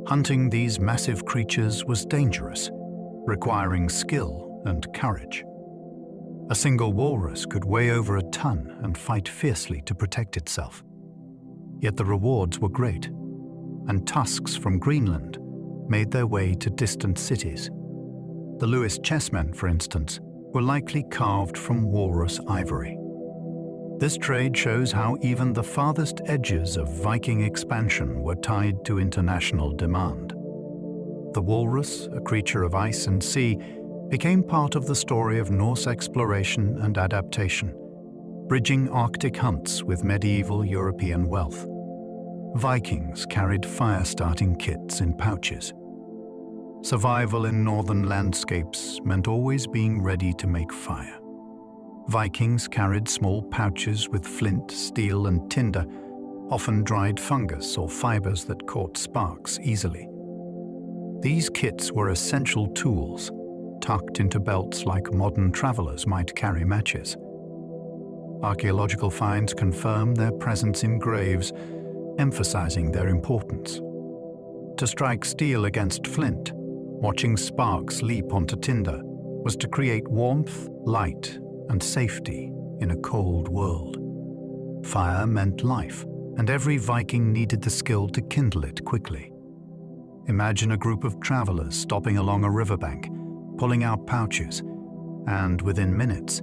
Hunting these massive creatures was dangerous, requiring skill and courage. A single walrus could weigh over a ton and fight fiercely to protect itself. Yet the rewards were great, and tusks from Greenland made their way to distant cities. The Lewis chessmen, for instance, were likely carved from walrus ivory. This trade shows how even the farthest edges of Viking expansion were tied to international demand. The walrus, a creature of ice and sea, became part of the story of Norse exploration and adaptation, bridging Arctic hunts with medieval European wealth. Vikings carried fire-starting kits in pouches. Survival in northern landscapes meant always being ready to make fire. Vikings carried small pouches with flint, steel, and tinder, often dried fungus or fibers that caught sparks easily. These kits were essential tools, tucked into belts like modern travelers might carry matches. Archaeological finds confirm their presence in graves, emphasizing their importance. To strike steel against flint, watching sparks leap onto tinder, was to create warmth, light, and safety in a cold world. Fire meant life, and every Viking needed the skill to kindle it quickly. Imagine a group of travelers stopping along a riverbank, pulling out pouches, and within minutes,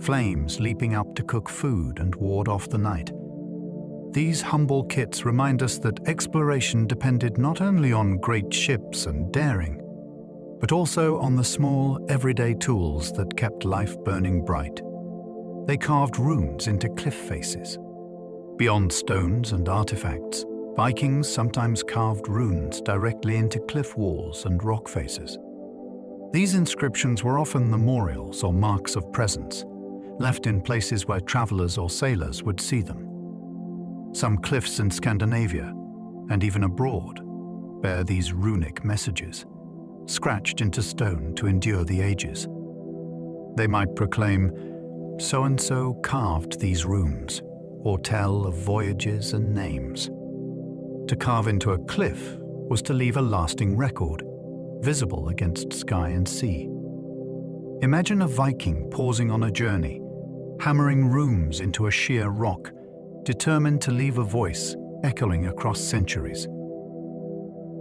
flames leaping up to cook food and ward off the night. These humble kits remind us that exploration depended not only on great ships and daring, but also on the small, everyday tools that kept life burning bright. They carved runes into cliff faces. Beyond stones and artifacts, Vikings sometimes carved runes directly into cliff walls and rock faces. These inscriptions were often memorials or marks of presence, left in places where travelers or sailors would see them. Some cliffs in Scandinavia, and even abroad, bear these runic messages, scratched into stone to endure the ages. They might proclaim, "So-and-so carved these runes," or tell of voyages and names. To carve into a cliff was to leave a lasting record, visible against sky and sea. Imagine a Viking pausing on a journey, hammering runes into a sheer rock, determined to leave a voice echoing across centuries.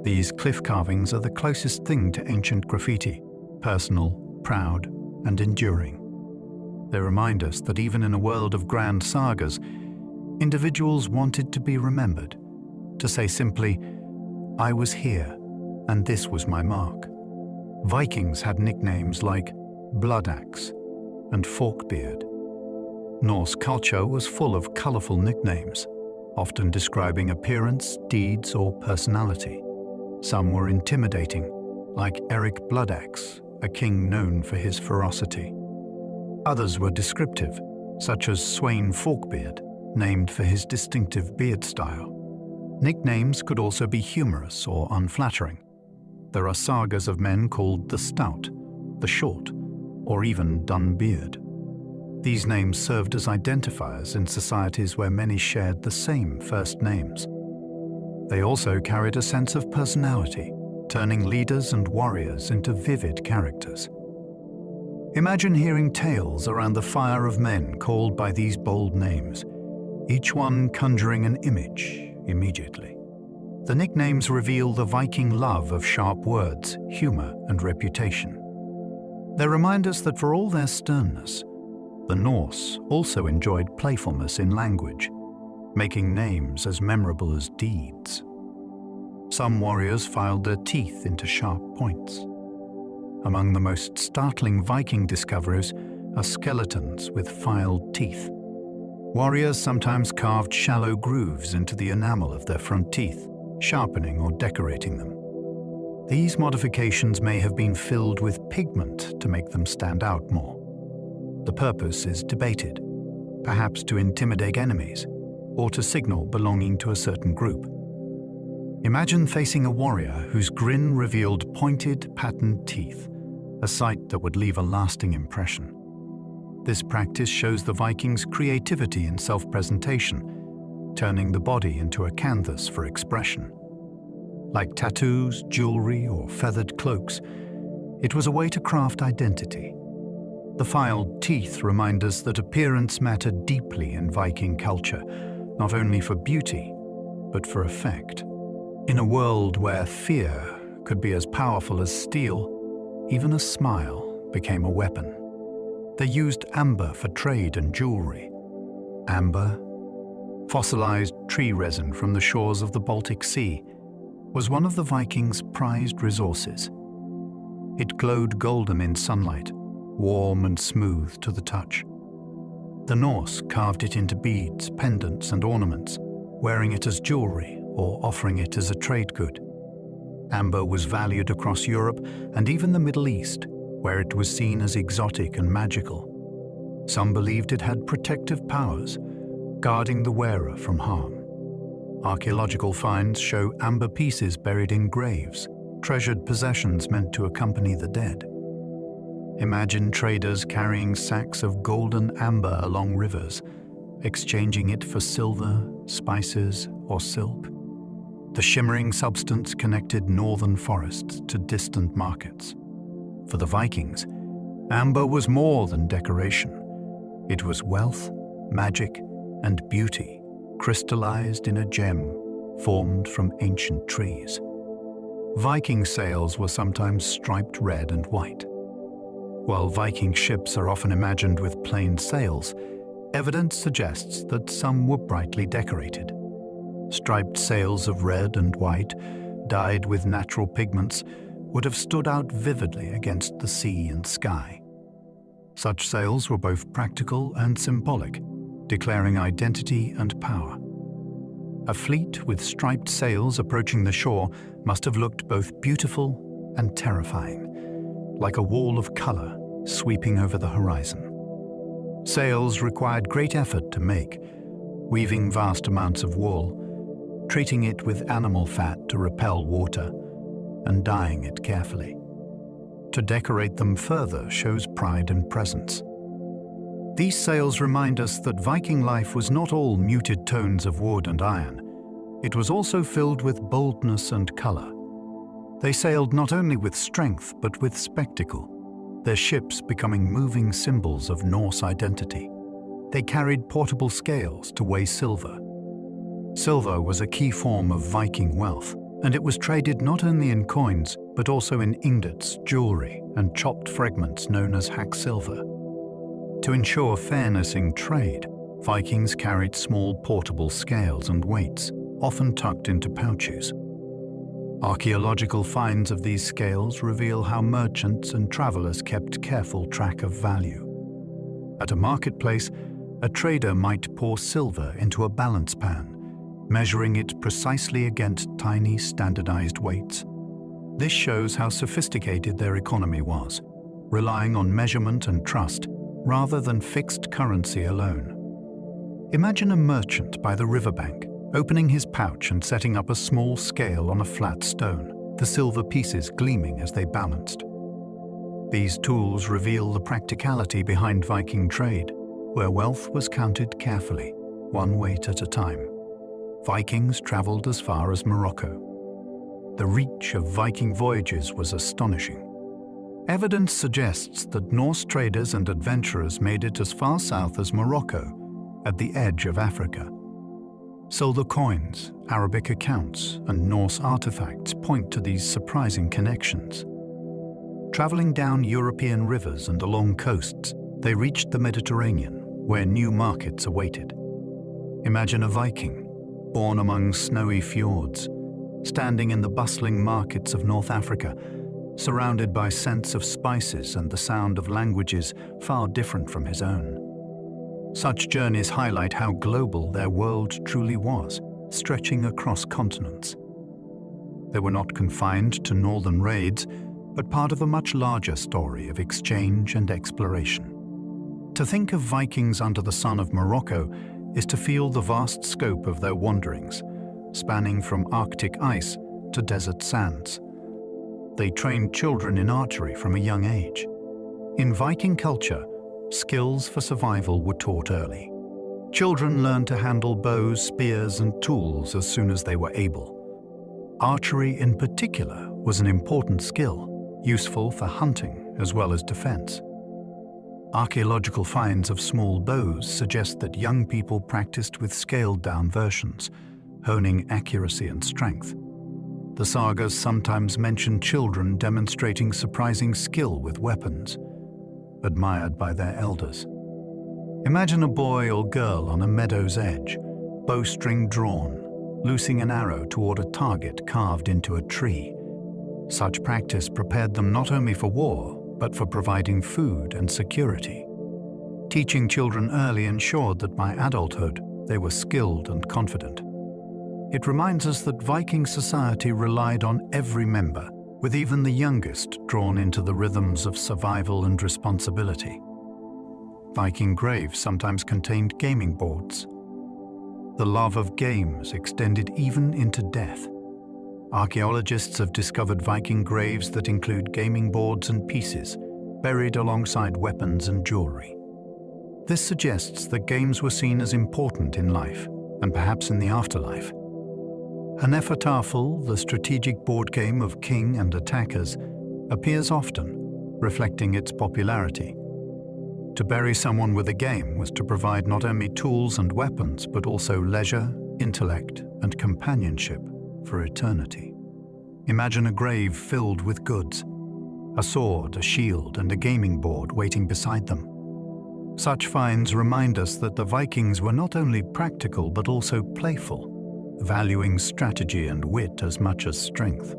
These cliff carvings are the closest thing to ancient graffiti, personal, proud, and enduring. They remind us that even in a world of grand sagas, individuals wanted to be remembered, to say simply, "I was here, and this was my mark." Vikings had nicknames like Bloodaxe and Forkbeard. Norse culture was full of colorful nicknames, often describing appearance, deeds, or personality. Some were intimidating, like Eric Bloodaxe, a king known for his ferocity. Others were descriptive, such as Sweyn Forkbeard, named for his distinctive beard style. Nicknames could also be humorous or unflattering. There are sagas of men called the Stout, the Short, or even Dunbeard. These names served as identifiers in societies where many shared the same first names. They also carried a sense of personality, turning leaders and warriors into vivid characters. Imagine hearing tales around the fire of men called by these bold names, each one conjuring an image immediately. The nicknames reveal the Viking love of sharp words, humor, and reputation. They remind us that for all their sternness, the Norse also enjoyed playfulness in language, making names as memorable as deeds. Some warriors filed their teeth into sharp points. Among the most startling Viking discoveries are skeletons with filed teeth. Warriors sometimes carved shallow grooves into the enamel of their front teeth, sharpening or decorating them. These modifications may have been filled with pigment to make them stand out more. The purpose is debated, perhaps to intimidate enemies or to signal belonging to a certain group. Imagine facing a warrior whose grin revealed pointed, patterned teeth, a sight that would leave a lasting impression. This practice shows the Vikings' creativity in self-presentation, turning the body into a canvas for expression. Like tattoos, jewelry, or feathered cloaks, it was a way to craft identity. The filed teeth remind us that appearance mattered deeply in Viking culture, not only for beauty, but for effect. In a world where fear could be as powerful as steel, even a smile became a weapon. They used amber for trade and jewelry. Amber, fossilized tree resin from the shores of the Baltic Sea, was one of the Vikings' prized resources. It glowed golden in sunlight, warm and smooth to the touch. The Norse carved it into beads, pendants, and ornaments, wearing it as jewelry or offering it as a trade good. Amber was valued across Europe and even the Middle East, where it was seen as exotic and magical. Some believed it had protective powers, guarding the wearer from harm. Archaeological finds show amber pieces buried in graves, treasured possessions meant to accompany the dead. Imagine traders carrying sacks of golden amber along rivers, exchanging it for silver, spices, or silk. The shimmering substance connected northern forests to distant markets. For the Vikings, amber was more than decoration. It was wealth, magic, and beauty, crystallized in a gem formed from ancient trees. Viking sails were sometimes striped red and white. While Viking ships are often imagined with plain sails, evidence suggests that some were brightly decorated. Striped sails of red and white, dyed with natural pigments, would have stood out vividly against the sea and sky. Such sails were both practical and symbolic, declaring identity and power. A fleet with striped sails approaching the shore must have looked both beautiful and terrifying, like a wall of color sweeping over the horizon. Sails required great effort to make, weaving vast amounts of wool, treating it with animal fat to repel water, and dyeing it carefully. To decorate them further shows pride and presence. These sails remind us that Viking life was not all muted tones of wood and iron. It was also filled with boldness and color. They sailed not only with strength, but with spectacle, their ships becoming moving symbols of Norse identity. They carried portable scales to weigh silver. Silver was a key form of Viking wealth, and it was traded not only in coins, but also in ingots, jewelry, and chopped fragments known as hack silver. To ensure fairness in trade, Vikings carried small portable scales and weights, often tucked into pouches. Archaeological finds of these scales reveal how merchants and travelers kept careful track of value. At a marketplace, a trader might pour silver into a balance pan, measuring it precisely against tiny standardized weights. This shows how sophisticated their economy was, relying on measurement and trust rather than fixed currency alone. Imagine a merchant by the riverbank, opening his pouch and setting up a small scale on a flat stone, the silver pieces gleaming as they balanced. These tools reveal the practicality behind Viking trade, where wealth was counted carefully, one weight at a time. Vikings traveled as far as Morocco. The reach of Viking voyages was astonishing. Evidence suggests that Norse traders and adventurers made it as far south as Morocco, at the edge of Africa. Silver coins, Arabic accounts, and Norse artifacts point to these surprising connections. Traveling down European rivers and along coasts, they reached the Mediterranean, where new markets awaited. Imagine a Viking, born among snowy fjords, standing in the bustling markets of North Africa, surrounded by scents of spices and the sound of languages far different from his own. Such journeys highlight how global their world truly was, stretching across continents. They were not confined to northern raids, but part of a much larger story of exchange and exploration. To think of Vikings under the sun of Morocco is to feel the vast scope of their wanderings, spanning from Arctic ice to desert sands. They trained children in archery from a young age. In Viking culture, skills for survival were taught early. Children learned to handle bows, spears, and tools as soon as they were able. Archery in particular was an important skill, useful for hunting as well as defense. Archaeological finds of small bows suggest that young people practiced with scaled-down versions, honing accuracy and strength. The sagas sometimes mention children demonstrating surprising skill with weapons, admired by their elders. Imagine a boy or girl on a meadow's edge, bowstring drawn, loosing an arrow toward a target carved into a tree. Such practice prepared them not only for war, but for providing food and security. Teaching children early ensured that by adulthood, they were skilled and confident. It reminds us that Viking society relied on every member, with even the youngest drawn into the rhythms of survival and responsibility. Viking graves sometimes contained gaming boards. The love of games extended even into death. Archaeologists have discovered Viking graves that include gaming boards and pieces, buried alongside weapons and jewelry. This suggests that games were seen as important in life, and perhaps in the afterlife. Hnefatafl, the strategic board game of king and attackers, appears often, reflecting its popularity. To bury someone with a game was to provide not only tools and weapons, but also leisure, intellect, and companionship for eternity. Imagine a grave filled with goods, a sword, a shield, and a gaming board waiting beside them. Such finds remind us that the Vikings were not only practical but also playful, valuing strategy and wit as much as strength.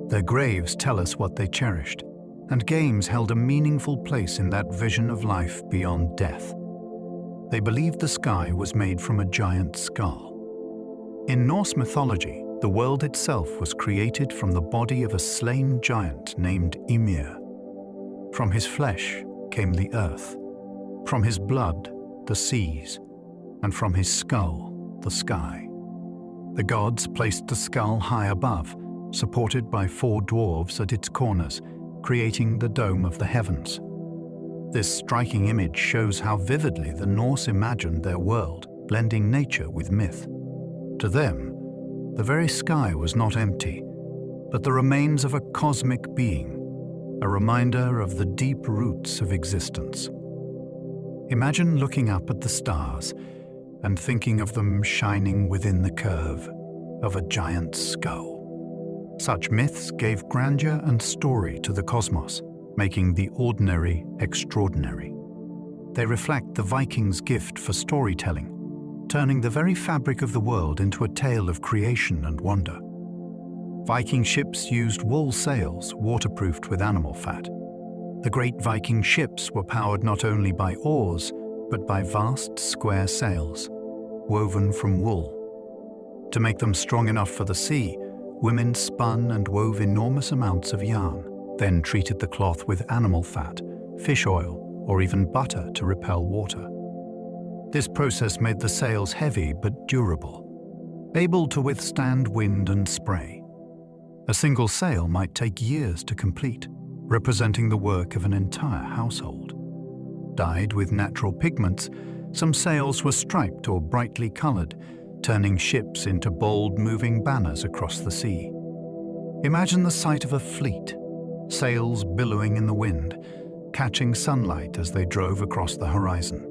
Their graves tell us what they cherished, and games held a meaningful place in that vision of life beyond death. They believed the sky was made from a giant skull. In Norse mythology, the world itself was created from the body of a slain giant named Ymir. From his flesh came the earth, from his blood, the seas, and from his skull, the sky. The gods placed the skull high above, supported by 4 dwarves at its corners, creating the dome of the heavens. This striking image shows how vividly the Norse imagined their world, blending nature with myth. To them, the very sky was not empty, but the remains of a cosmic being, a reminder of the deep roots of existence. Imagine looking up at the stars and thinking of them shining within the curve of a giant skull. Such myths gave grandeur and story to the cosmos, making the ordinary extraordinary. They reflect the Vikings' gift for storytelling, turning the very fabric of the world into a tale of creation and wonder. Viking ships used wool sails waterproofed with animal fat. The great Viking ships were powered not only by oars, but by vast square sails, woven from wool. To make them strong enough for the sea, women spun and wove enormous amounts of yarn, then treated the cloth with animal fat, fish oil, or even butter to repel water. This process made the sails heavy but durable, able to withstand wind and spray. A single sail might take years to complete, representing the work of an entire household. Dyed with natural pigments, some sails were striped or brightly colored, turning ships into bold moving banners across the sea. Imagine the sight of a fleet, sails billowing in the wind, catching sunlight as they drove across the horizon.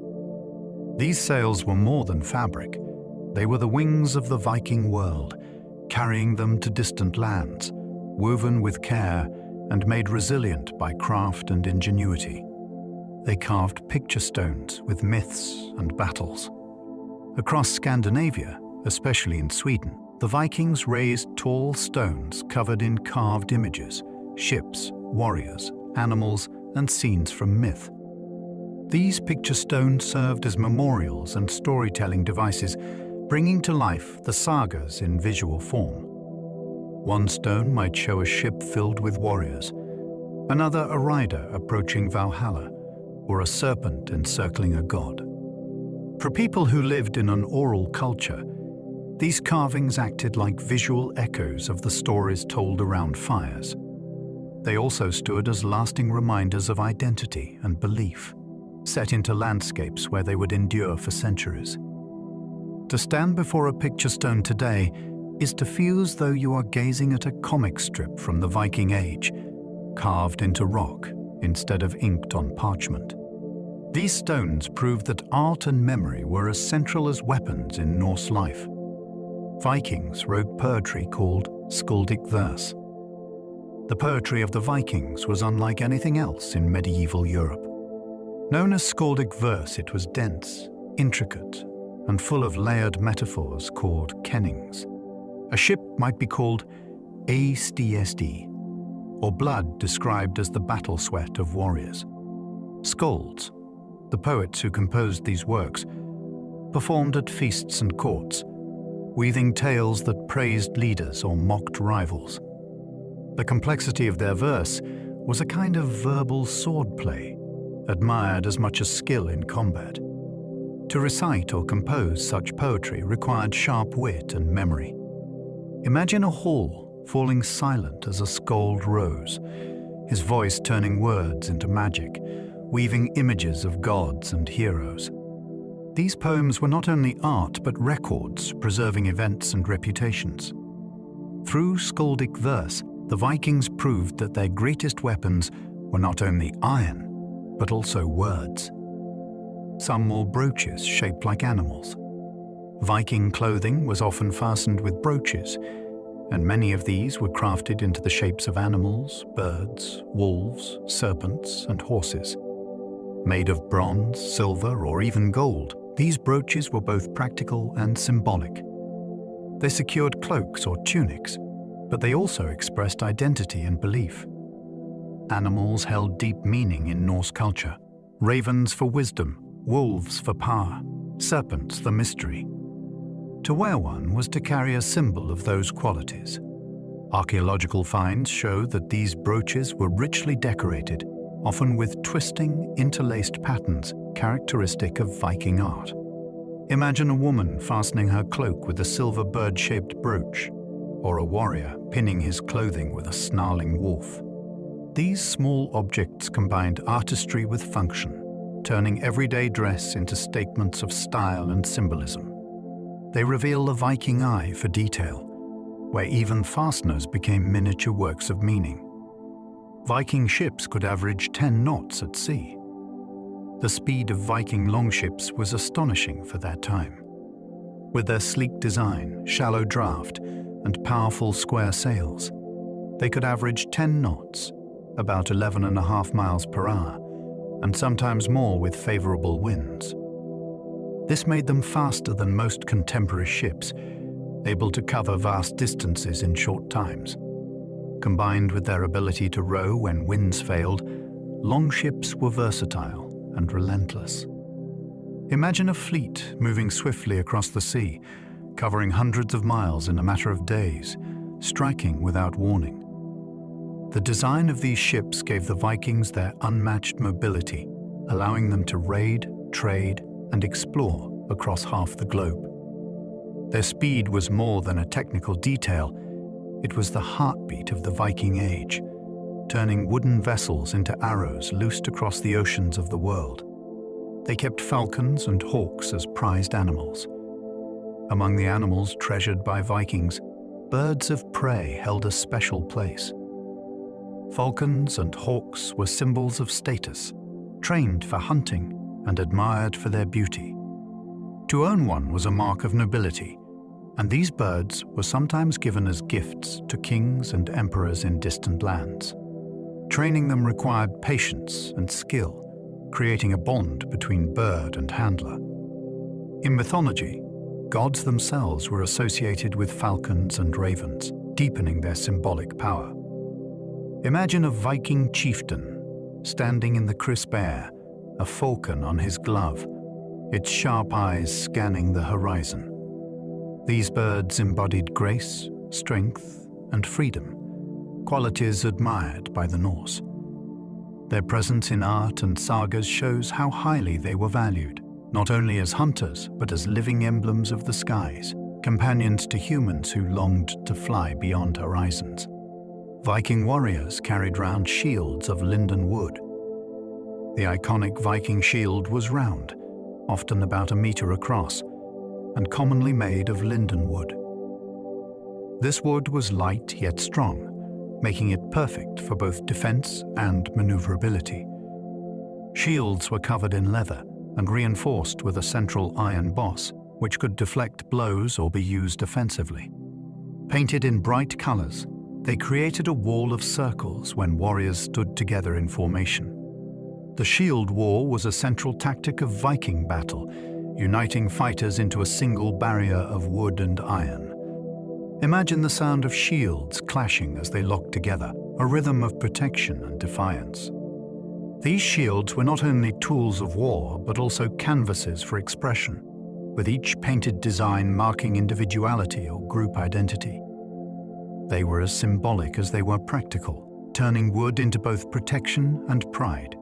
These sails were more than fabric. They were the wings of the Viking world, carrying them to distant lands, woven with care and made resilient by craft and ingenuity. They carved picture stones with myths and battles. Across Scandinavia, especially in Sweden, the Vikings raised tall stones covered in carved images, ships, warriors, animals, and scenes from myth. These picture stones served as memorials and storytelling devices, bringing to life the sagas in visual form. One stone might show a ship filled with warriors, another a rider approaching Valhalla, or a serpent encircling a god. For people who lived in an oral culture, These carvings acted like visual echoes of the stories told around fires. They also stood as lasting reminders of identity and belief, set into landscapes where they would endure for centuries. To stand before a picture stone today is to feel as though you are gazing at a comic strip from the Viking Age, carved into rock instead of inked on parchment. These stones prove that art and memory were as central as weapons in Norse life. Vikings wrote poetry called skaldic verse. The poetry of the Vikings was unlike anything else in medieval Europe. Known as skaldic verse, it was dense, intricate, and full of layered metaphors called kennings. A ship might be called ASTSD, or blood described as the battle sweat of warriors. Skalds, the poets who composed these works, performed at feasts and courts, weaving tales that praised leaders or mocked rivals. The complexity of their verse was a kind of verbal swordplay, admired as much as skill in combat. To recite or compose such poetry required sharp wit and memory. Imagine a hall falling silent as a skald rose, his voice turning words into magic, weaving images of gods and heroes. These poems were not only art but records, preserving events and reputations. Through skaldic verse, the Vikings proved that their greatest weapons were not only iron, but also words. Some wore brooches shaped like animals. Viking clothing was often fastened with brooches, and many of these were crafted into the shapes of animals, birds, wolves, serpents, and horses. Made of bronze, silver, or even gold, these brooches were both practical and symbolic. They secured cloaks or tunics, but they also expressed identity and belief. Animals held deep meaning in Norse culture. Ravens for wisdom, wolves for power, serpents for mystery. To wear one was to carry a symbol of those qualities. Archaeological finds show that these brooches were richly decorated, often with twisting, interlaced patterns characteristic of Viking art. Imagine a woman fastening her cloak with a silver bird-shaped brooch, or a warrior pinning his clothing with a snarling wolf. These small objects combined artistry with function, turning everyday dress into statements of style and symbolism. They reveal the Viking eye for detail, where even fasteners became miniature works of meaning. Viking ships could average 10 knots at sea. The speed of Viking longships was astonishing for that time. With their sleek design, shallow draft, and powerful square sails, they could average 10 knots, about 11.5 miles per hour, and sometimes more with favorable winds. This made them faster than most contemporary ships, able to cover vast distances in short times. Combined with their ability to row when winds failed, longships were versatile and relentless. Imagine a fleet moving swiftly across the sea, covering hundreds of miles in a matter of days, striking without warning. The design of these ships gave the Vikings their unmatched mobility, allowing them to raid, trade, and explore across half the globe. Their speed was more than a technical detail. It was the heartbeat of the Viking Age, turning wooden vessels into arrows loosed across the oceans of the world. They kept falcons and hawks as prized animals. Among the animals treasured by Vikings, birds of prey held a special place. Falcons and hawks were symbols of status, trained for hunting and admired for their beauty. To own one was a mark of nobility, and these birds were sometimes given as gifts to kings and emperors in distant lands. Training them required patience and skill, creating a bond between bird and handler. In mythology, gods themselves were associated with falcons and ravens, deepening their symbolic power. Imagine a Viking chieftain standing in the crisp air, a falcon on his glove, its sharp eyes scanning the horizon. These birds embodied grace, strength, and freedom, qualities admired by the Norse. Their presence in art and sagas shows how highly they were valued, not only as hunters, but as living emblems of the skies. companions to humans who longed to fly beyond horizons. Viking warriors carried round shields of linden wood. The iconic Viking shield was round, often about a meter across, and commonly made of linden wood. This wood was light yet strong, making it perfect for both defense and maneuverability. Shields were covered in leather and reinforced with a central iron boss, which could deflect blows or be used offensively. Painted in bright colors, they created a wall of circles when warriors stood together in formation. The shield wall was a central tactic of Viking battle, uniting fighters into a single barrier of wood and iron. Imagine the sound of shields clashing as they locked together, a rhythm of protection and defiance. These shields were not only tools of war, but also canvases for expression, with each painted design marking individuality or group identity. They were as symbolic as they were practical, turning wood into both protection and pride.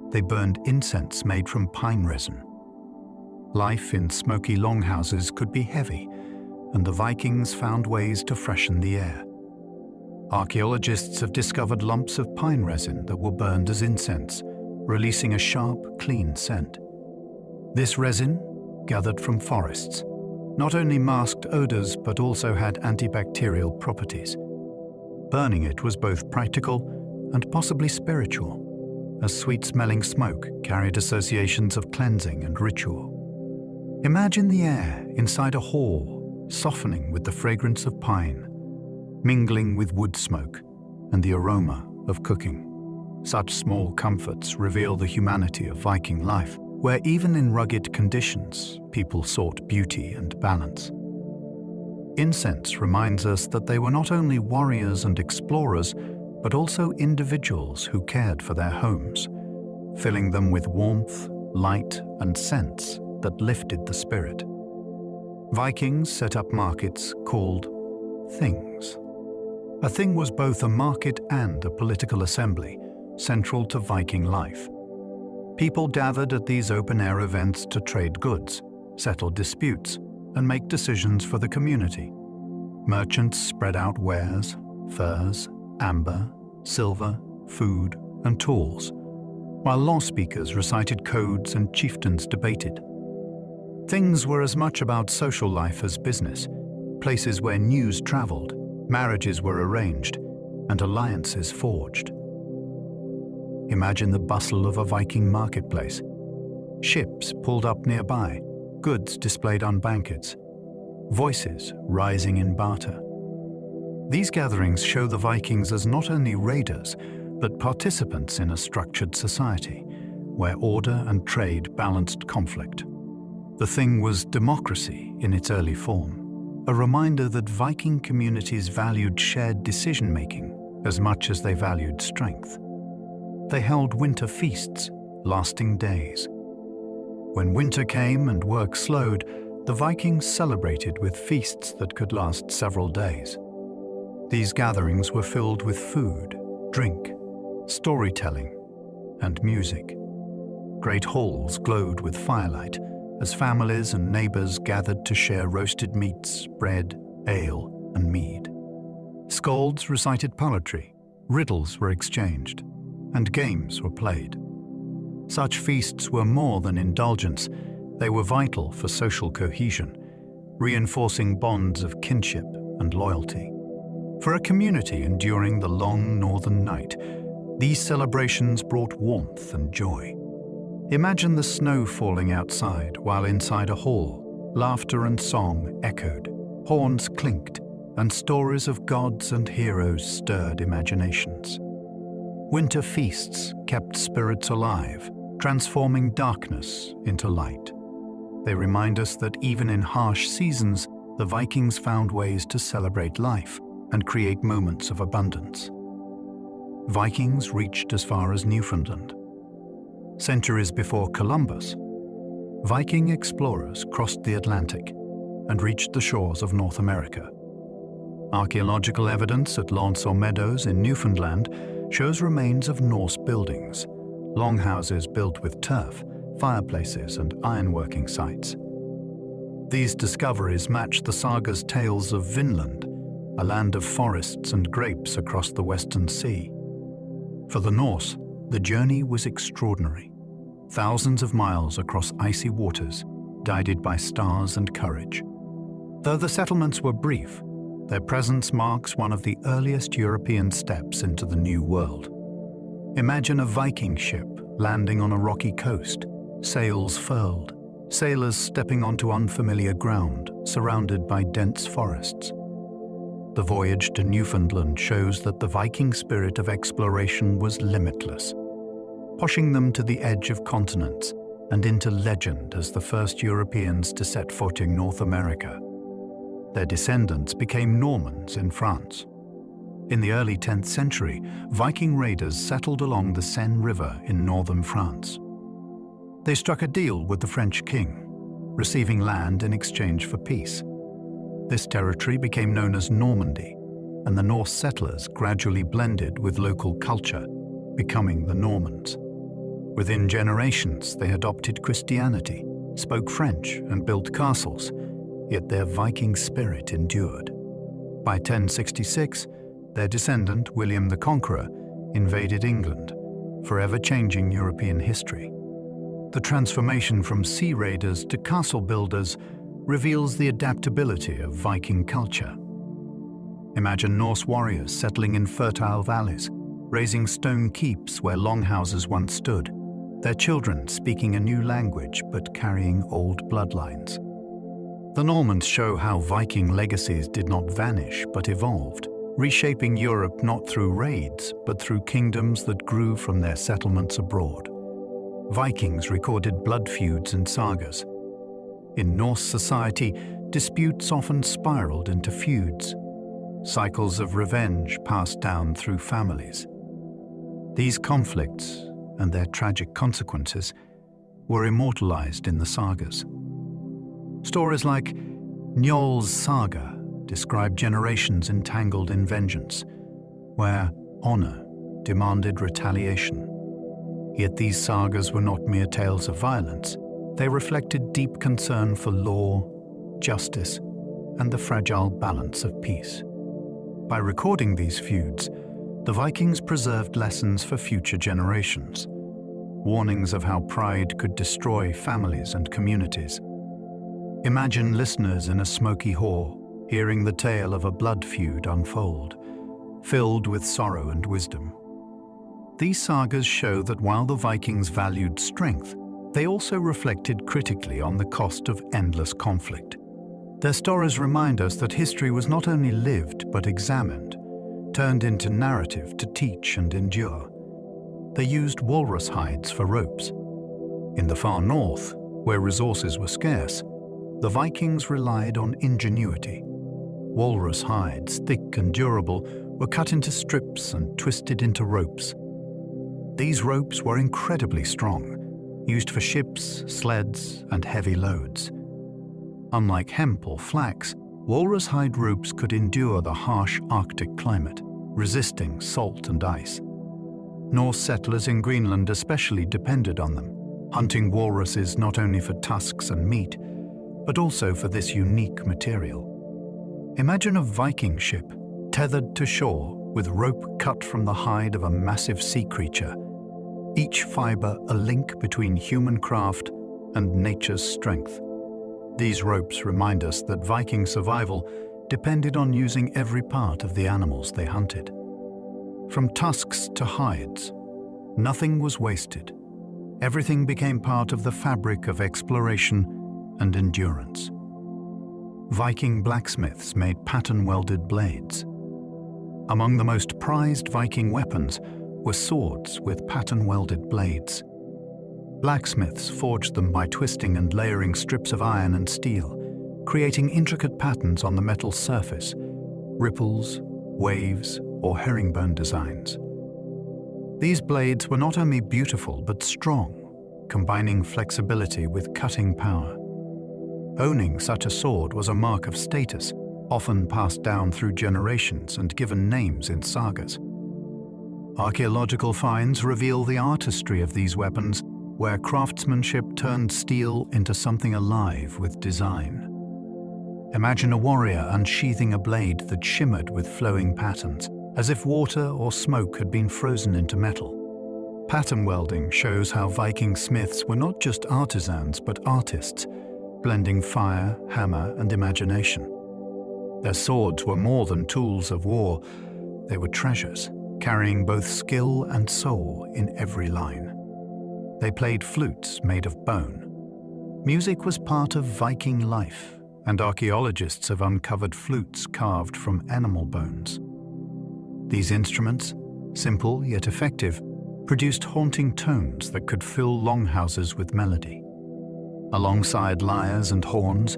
They burned incense made from pine resin. Life in smoky longhouses could be heavy, and the Vikings found ways to freshen the air. Archaeologists have discovered lumps of pine resin that were burned as incense, releasing a sharp, clean scent. This resin, gathered from forests, not only masked odors but also had antibacterial properties. Burning it was both practical and possibly spiritual, as sweet-smelling smoke carried associations of cleansing and ritual. Imagine the air inside a hall softening with the fragrance of pine, mingling with wood smoke and the aroma of cooking. Such small comforts reveal the humanity of Viking life, where even in rugged conditions, people sought beauty and balance. Incense reminds us that they were not only warriors and explorers, but also individuals who cared for their homes, filling them with warmth, light, and scents that lifted the spirit. Vikings set up markets called things. A thing was both a market and a political assembly, central to Viking life. People gathered at these open-air events to trade goods, settle disputes, and make decisions for the community. Merchants spread out wares, furs, amber, silver, food, and tools, while law speakers recited codes and chieftains debated. Things were as much about social life as business, places where news traveled, marriages were arranged, and alliances forged. Imagine the bustle of a Viking marketplace. Ships pulled up nearby, goods displayed on banquets, voices rising in barter. These gatherings show the Vikings as not only raiders, but participants in a structured society, where order and trade balanced conflict. The thing was democracy in its early form, a reminder that Viking communities valued shared decision-making as much as they valued strength. They held winter feasts, lasting days. When winter came and work slowed, the Vikings celebrated with feasts that could last several days. These gatherings were filled with food, drink, storytelling, and music. Great halls glowed with firelight as families and neighbors gathered to share roasted meats, bread, ale, and mead. Skalds recited poetry, riddles were exchanged, and games were played. Such feasts were more than indulgence, they were vital for social cohesion, reinforcing bonds of kinship and loyalty. For a community enduring the long northern night, these celebrations brought warmth and joy. Imagine the snow falling outside while inside a hall, laughter and song echoed, horns clinked, and stories of gods and heroes stirred imaginations. Winter feasts kept spirits alive, transforming darkness into light. They remind us that even in harsh seasons, the Vikings found ways to celebrate life and create moments of abundance. Vikings reached as far as Newfoundland. Centuries before Columbus, Viking explorers crossed the Atlantic and reached the shores of North America. Archaeological evidence at Lansor Meadows in Newfoundland shows remains of Norse buildings, longhouses built with turf, fireplaces, and ironworking sites. These discoveries match the saga's tales of Vinland, a land of forests and grapes across the Western Sea. For the Norse, the journey was extraordinary. Thousands of miles across icy waters, guided by stars and courage. Though the settlements were brief, their presence marks one of the earliest European steps into the New World. Imagine a Viking ship landing on a rocky coast, sails furled, sailors stepping onto unfamiliar ground, surrounded by dense forests. The voyage to Newfoundland shows that the Viking spirit of exploration was limitless, pushing them to the edge of continents and into legend as the first Europeans to set foot in North America. Their descendants became Normans in France. In the early 10th century, Viking raiders settled along the Seine River in northern France. They struck a deal with the French king, receiving land in exchange for peace. This territory became known as Normandy, and the Norse settlers gradually blended with local culture, becoming the Normans. Within generations, they adopted Christianity, spoke French, and built castles, yet their Viking spirit endured. By 1066, their descendant, William the Conqueror, invaded England, forever changing European history. The transformation from sea raiders to castle builders reveals the adaptability of Viking culture. Imagine Norse warriors settling in fertile valleys, raising stone keeps where longhouses once stood, their children speaking a new language but carrying old bloodlines. The Normans show how Viking legacies did not vanish but evolved, reshaping Europe not through raids but through kingdoms that grew from their settlements abroad. Vikings recorded blood feuds and sagas. In Norse society, disputes often spiraled into feuds, cycles of revenge passed down through families. These conflicts, and their tragic consequences, were immortalized in the sagas. Stories like Njol's Saga describe generations entangled in vengeance, where honor demanded retaliation. Yet these sagas were not mere tales of violence. They reflected deep concern for law, justice, and the fragile balance of peace. By recording these feuds, the Vikings preserved lessons for future generations, warnings of how pride could destroy families and communities. Imagine listeners in a smoky hall, hearing the tale of a blood feud unfold, filled with sorrow and wisdom. These sagas show that while the Vikings valued strength, they also reflected critically on the cost of endless conflict. Their stories remind us that history was not only lived but examined, turned into narrative to teach and endure. They used walrus hides for ropes. In the far north, where resources were scarce, the Vikings relied on ingenuity. Walrus hides, thick and durable, were cut into strips and twisted into ropes. These ropes were incredibly strong, used for ships, sleds, and heavy loads. Unlike hemp or flax, walrus hide ropes could endure the harsh Arctic climate, resisting salt and ice. Norse settlers in Greenland especially depended on them, hunting walruses not only for tusks and meat, but also for this unique material. Imagine a Viking ship tethered to shore with rope cut from the hide of a massive sea creature, each fiber a link between human craft and nature's strength. These ropes remind us that Viking survival depended on using every part of the animals they hunted. From tusks to hides, nothing was wasted. Everything became part of the fabric of exploration and endurance. Viking blacksmiths made pattern-welded blades. Among the most prized Viking weapons were swords with pattern-welded blades. Blacksmiths forged them by twisting and layering strips of iron and steel, creating intricate patterns on the metal surface, ripples, waves, or herringbone designs. These blades were not only beautiful but strong, combining flexibility with cutting power. Owning such a sword was a mark of status, often passed down through generations and given names in sagas. Archaeological finds reveal the artistry of these weapons, where craftsmanship turned steel into something alive with design. Imagine a warrior unsheathing a blade that shimmered with flowing patterns, as if water or smoke had been frozen into metal. Pattern welding shows how Viking smiths were not just artisans but artists, blending fire, hammer, and imagination. Their swords were more than tools of war. They were treasures, carrying both skill and soul in every line. They played flutes made of bone. Music was part of Viking life, and archaeologists have uncovered flutes carved from animal bones. These instruments, simple yet effective, produced haunting tones that could fill longhouses with melody. Alongside lyres and horns,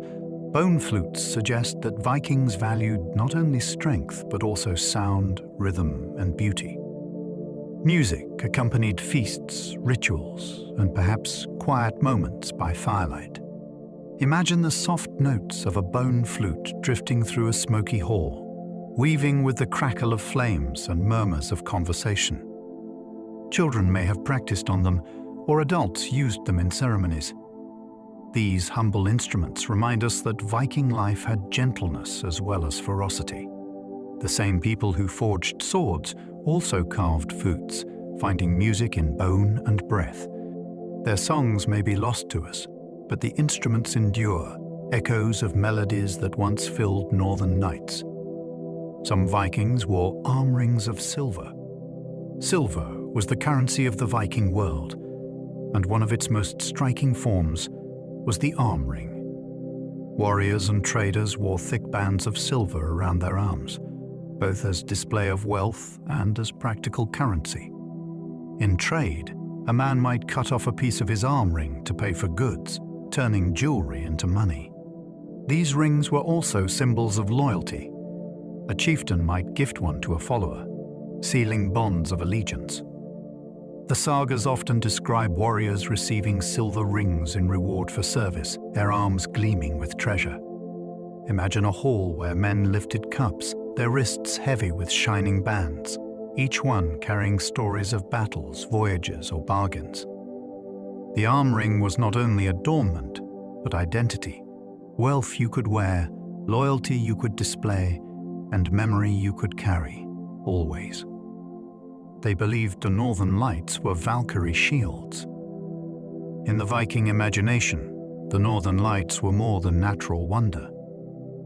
bone flutes suggest that Vikings valued not only strength but also sound, rhythm, and beauty. Music accompanied feasts, rituals, and perhaps quiet moments by firelight. Imagine the soft notes of a bone flute drifting through a smoky hall, weaving with the crackle of flames and murmurs of conversation. Children may have practiced on them, or adults used them in ceremonies. These humble instruments remind us that Viking life had gentleness as well as ferocity. The same people who forged swords also carved flutes, finding music in bone and breath. Their songs may be lost to us, but the instruments endure, echoes of melodies that once filled northern nights. Some Vikings wore arm rings of silver. Silver was the currency of the Viking world, and one of its most striking forms was the arm ring. Warriors and traders wore thick bands of silver around their arms, both as display of wealth and as practical currency. In trade, a man might cut off a piece of his arm ring to pay for goods, turning jewelry into money. These rings were also symbols of loyalty. A chieftain might gift one to a follower, sealing bonds of allegiance. The sagas often describe warriors receiving silver rings in reward for service, their arms gleaming with treasure. Imagine a hall where men lifted cups, their wrists heavy with shining bands, each one carrying stories of battles, voyages, or bargains. The arm ring was not only adornment, but identity. Wealth you could wear, loyalty you could display, and memory you could carry, always. They believed the northern lights were Valkyrie shields. In the Viking imagination, the northern lights were more than natural wonder.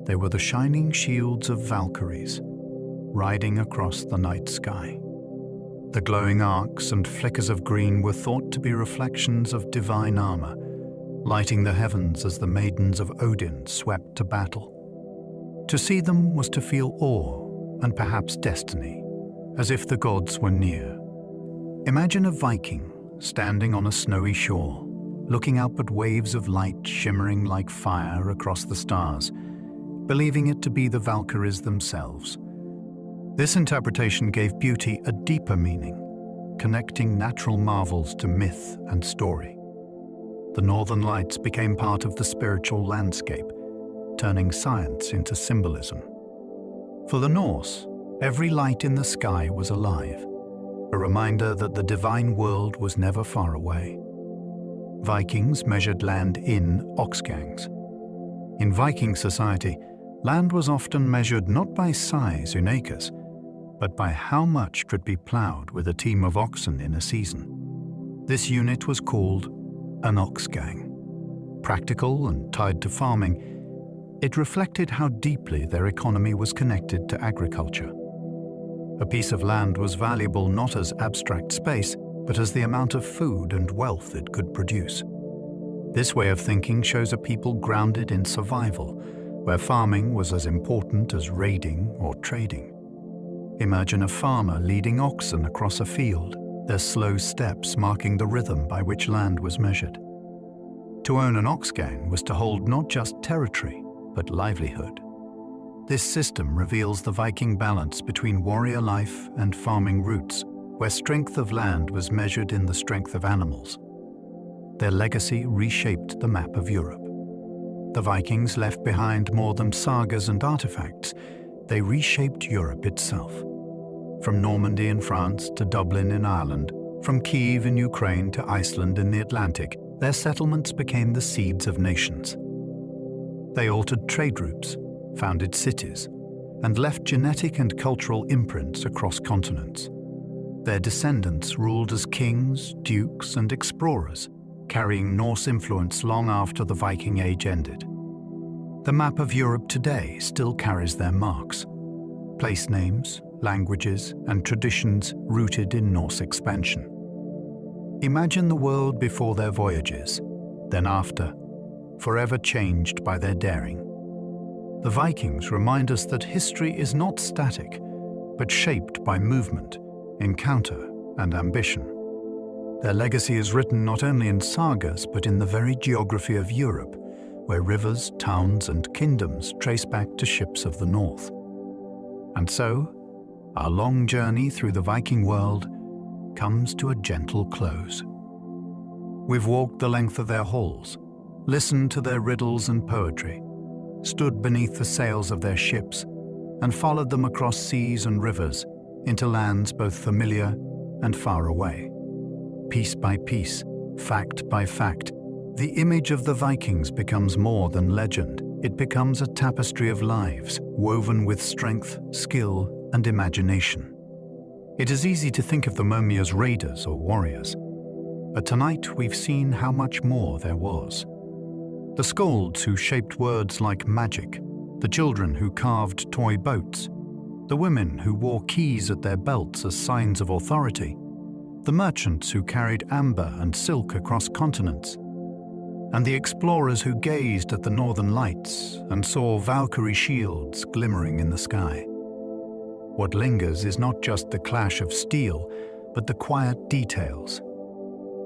They were the shining shields of Valkyries, riding across the night sky. The glowing arcs and flickers of green were thought to be reflections of divine armor, lighting the heavens as the maidens of Odin swept to battle. To see them was to feel awe and perhaps destiny, as if the gods were near. Imagine a Viking standing on a snowy shore, looking up at waves of light shimmering like fire across the stars, believing it to be the Valkyries themselves. This interpretation gave beauty a deeper meaning, connecting natural marvels to myth and story. The northern lights became part of the spiritual landscape, turning science into symbolism. For the Norse, every light in the sky was alive, a reminder that the divine world was never far away. Vikings measured land in oxgangs. In Viking society, land was often measured not by size in acres, but by how much could be ploughed with a team of oxen in a season. This unit was called an oxgang. Practical and tied to farming, it reflected how deeply their economy was connected to agriculture. A piece of land was valuable not as abstract space, but as the amount of food and wealth it could produce. This way of thinking shows a people grounded in survival, where farming was as important as raiding or trading. Imagine a farmer leading oxen across a field, their slow steps marking the rhythm by which land was measured. To own an oxgang was to hold not just territory, but livelihood. This system reveals the Viking balance between warrior life and farming roots, where strength of land was measured in the strength of animals. Their legacy reshaped the map of Europe. The Vikings left behind more than sagas and artifacts. They reshaped Europe itself. From Normandy in France to Dublin in Ireland, from Kiev in Ukraine to Iceland in the Atlantic, their settlements became the seeds of nations. They altered trade routes, founded cities, and left genetic and cultural imprints across continents. Their descendants ruled as kings, dukes, and explorers, carrying Norse influence long after the Viking Age ended. The map of Europe today still carries their marks: place names, languages, and traditions rooted in Norse expansion. Imagine the world before their voyages, then after, forever changed by their daring. The Vikings remind us that history is not static, but shaped by movement, encounter, and ambition. Their legacy is written not only in sagas, but in the very geography of Europe, where rivers, towns, and kingdoms trace back to ships of the north. And so, our long journey through the Viking world comes to a gentle close. We've walked the length of their halls, listened to their riddles and poetry, stood beneath the sails of their ships, and followed them across seas and rivers into lands both familiar and far away. Piece by piece, fact by fact, the image of the Vikings becomes more than legend. It becomes a tapestry of lives, woven with strength, skill, and imagination. It is easy to think of them only as raiders or warriors, but tonight we've seen how much more there was. The skalds who shaped words like magic, the children who carved toy boats, the women who wore keys at their belts as signs of authority, the merchants who carried amber and silk across continents, and the explorers who gazed at the northern lights and saw Valkyrie shields glimmering in the sky. What lingers is not just the clash of steel, but the quiet details.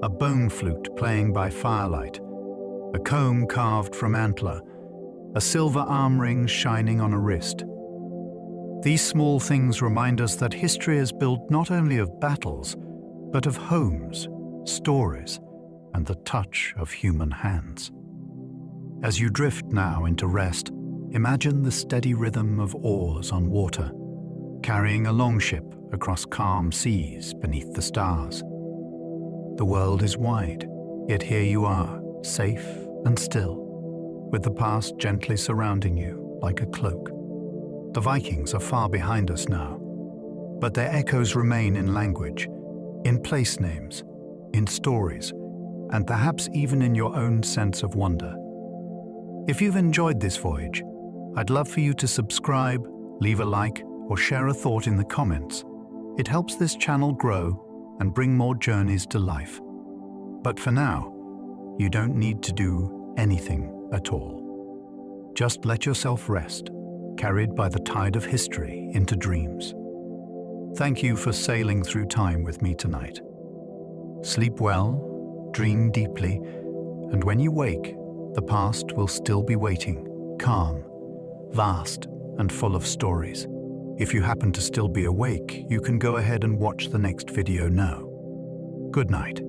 A bone flute playing by firelight, a comb carved from antler, a silver arm ring shining on a wrist. These small things remind us that history is built not only of battles, but of homes, stories, and the touch of human hands. As you drift now into rest, imagine the steady rhythm of oars on water, carrying a longship across calm seas beneath the stars. The world is wide, yet here you are, safe and still, with the past gently surrounding you like a cloak. The Vikings are far behind us now, but their echoes remain in language, in place names, in stories, and perhaps even in your own sense of wonder. If you've enjoyed this voyage, I'd love for you to subscribe, leave a like, or share a thought in the comments. It helps this channel grow and bring more journeys to life. But for now, you don't need to do anything at all. Just let yourself rest, carried by the tide of history into dreams. Thank you for sailing through time with me tonight. Sleep well, dream deeply, and when you wake, the past will still be waiting, calm, vast, and full of stories. If you happen to still be awake, you can go ahead and watch the next video now. Good night.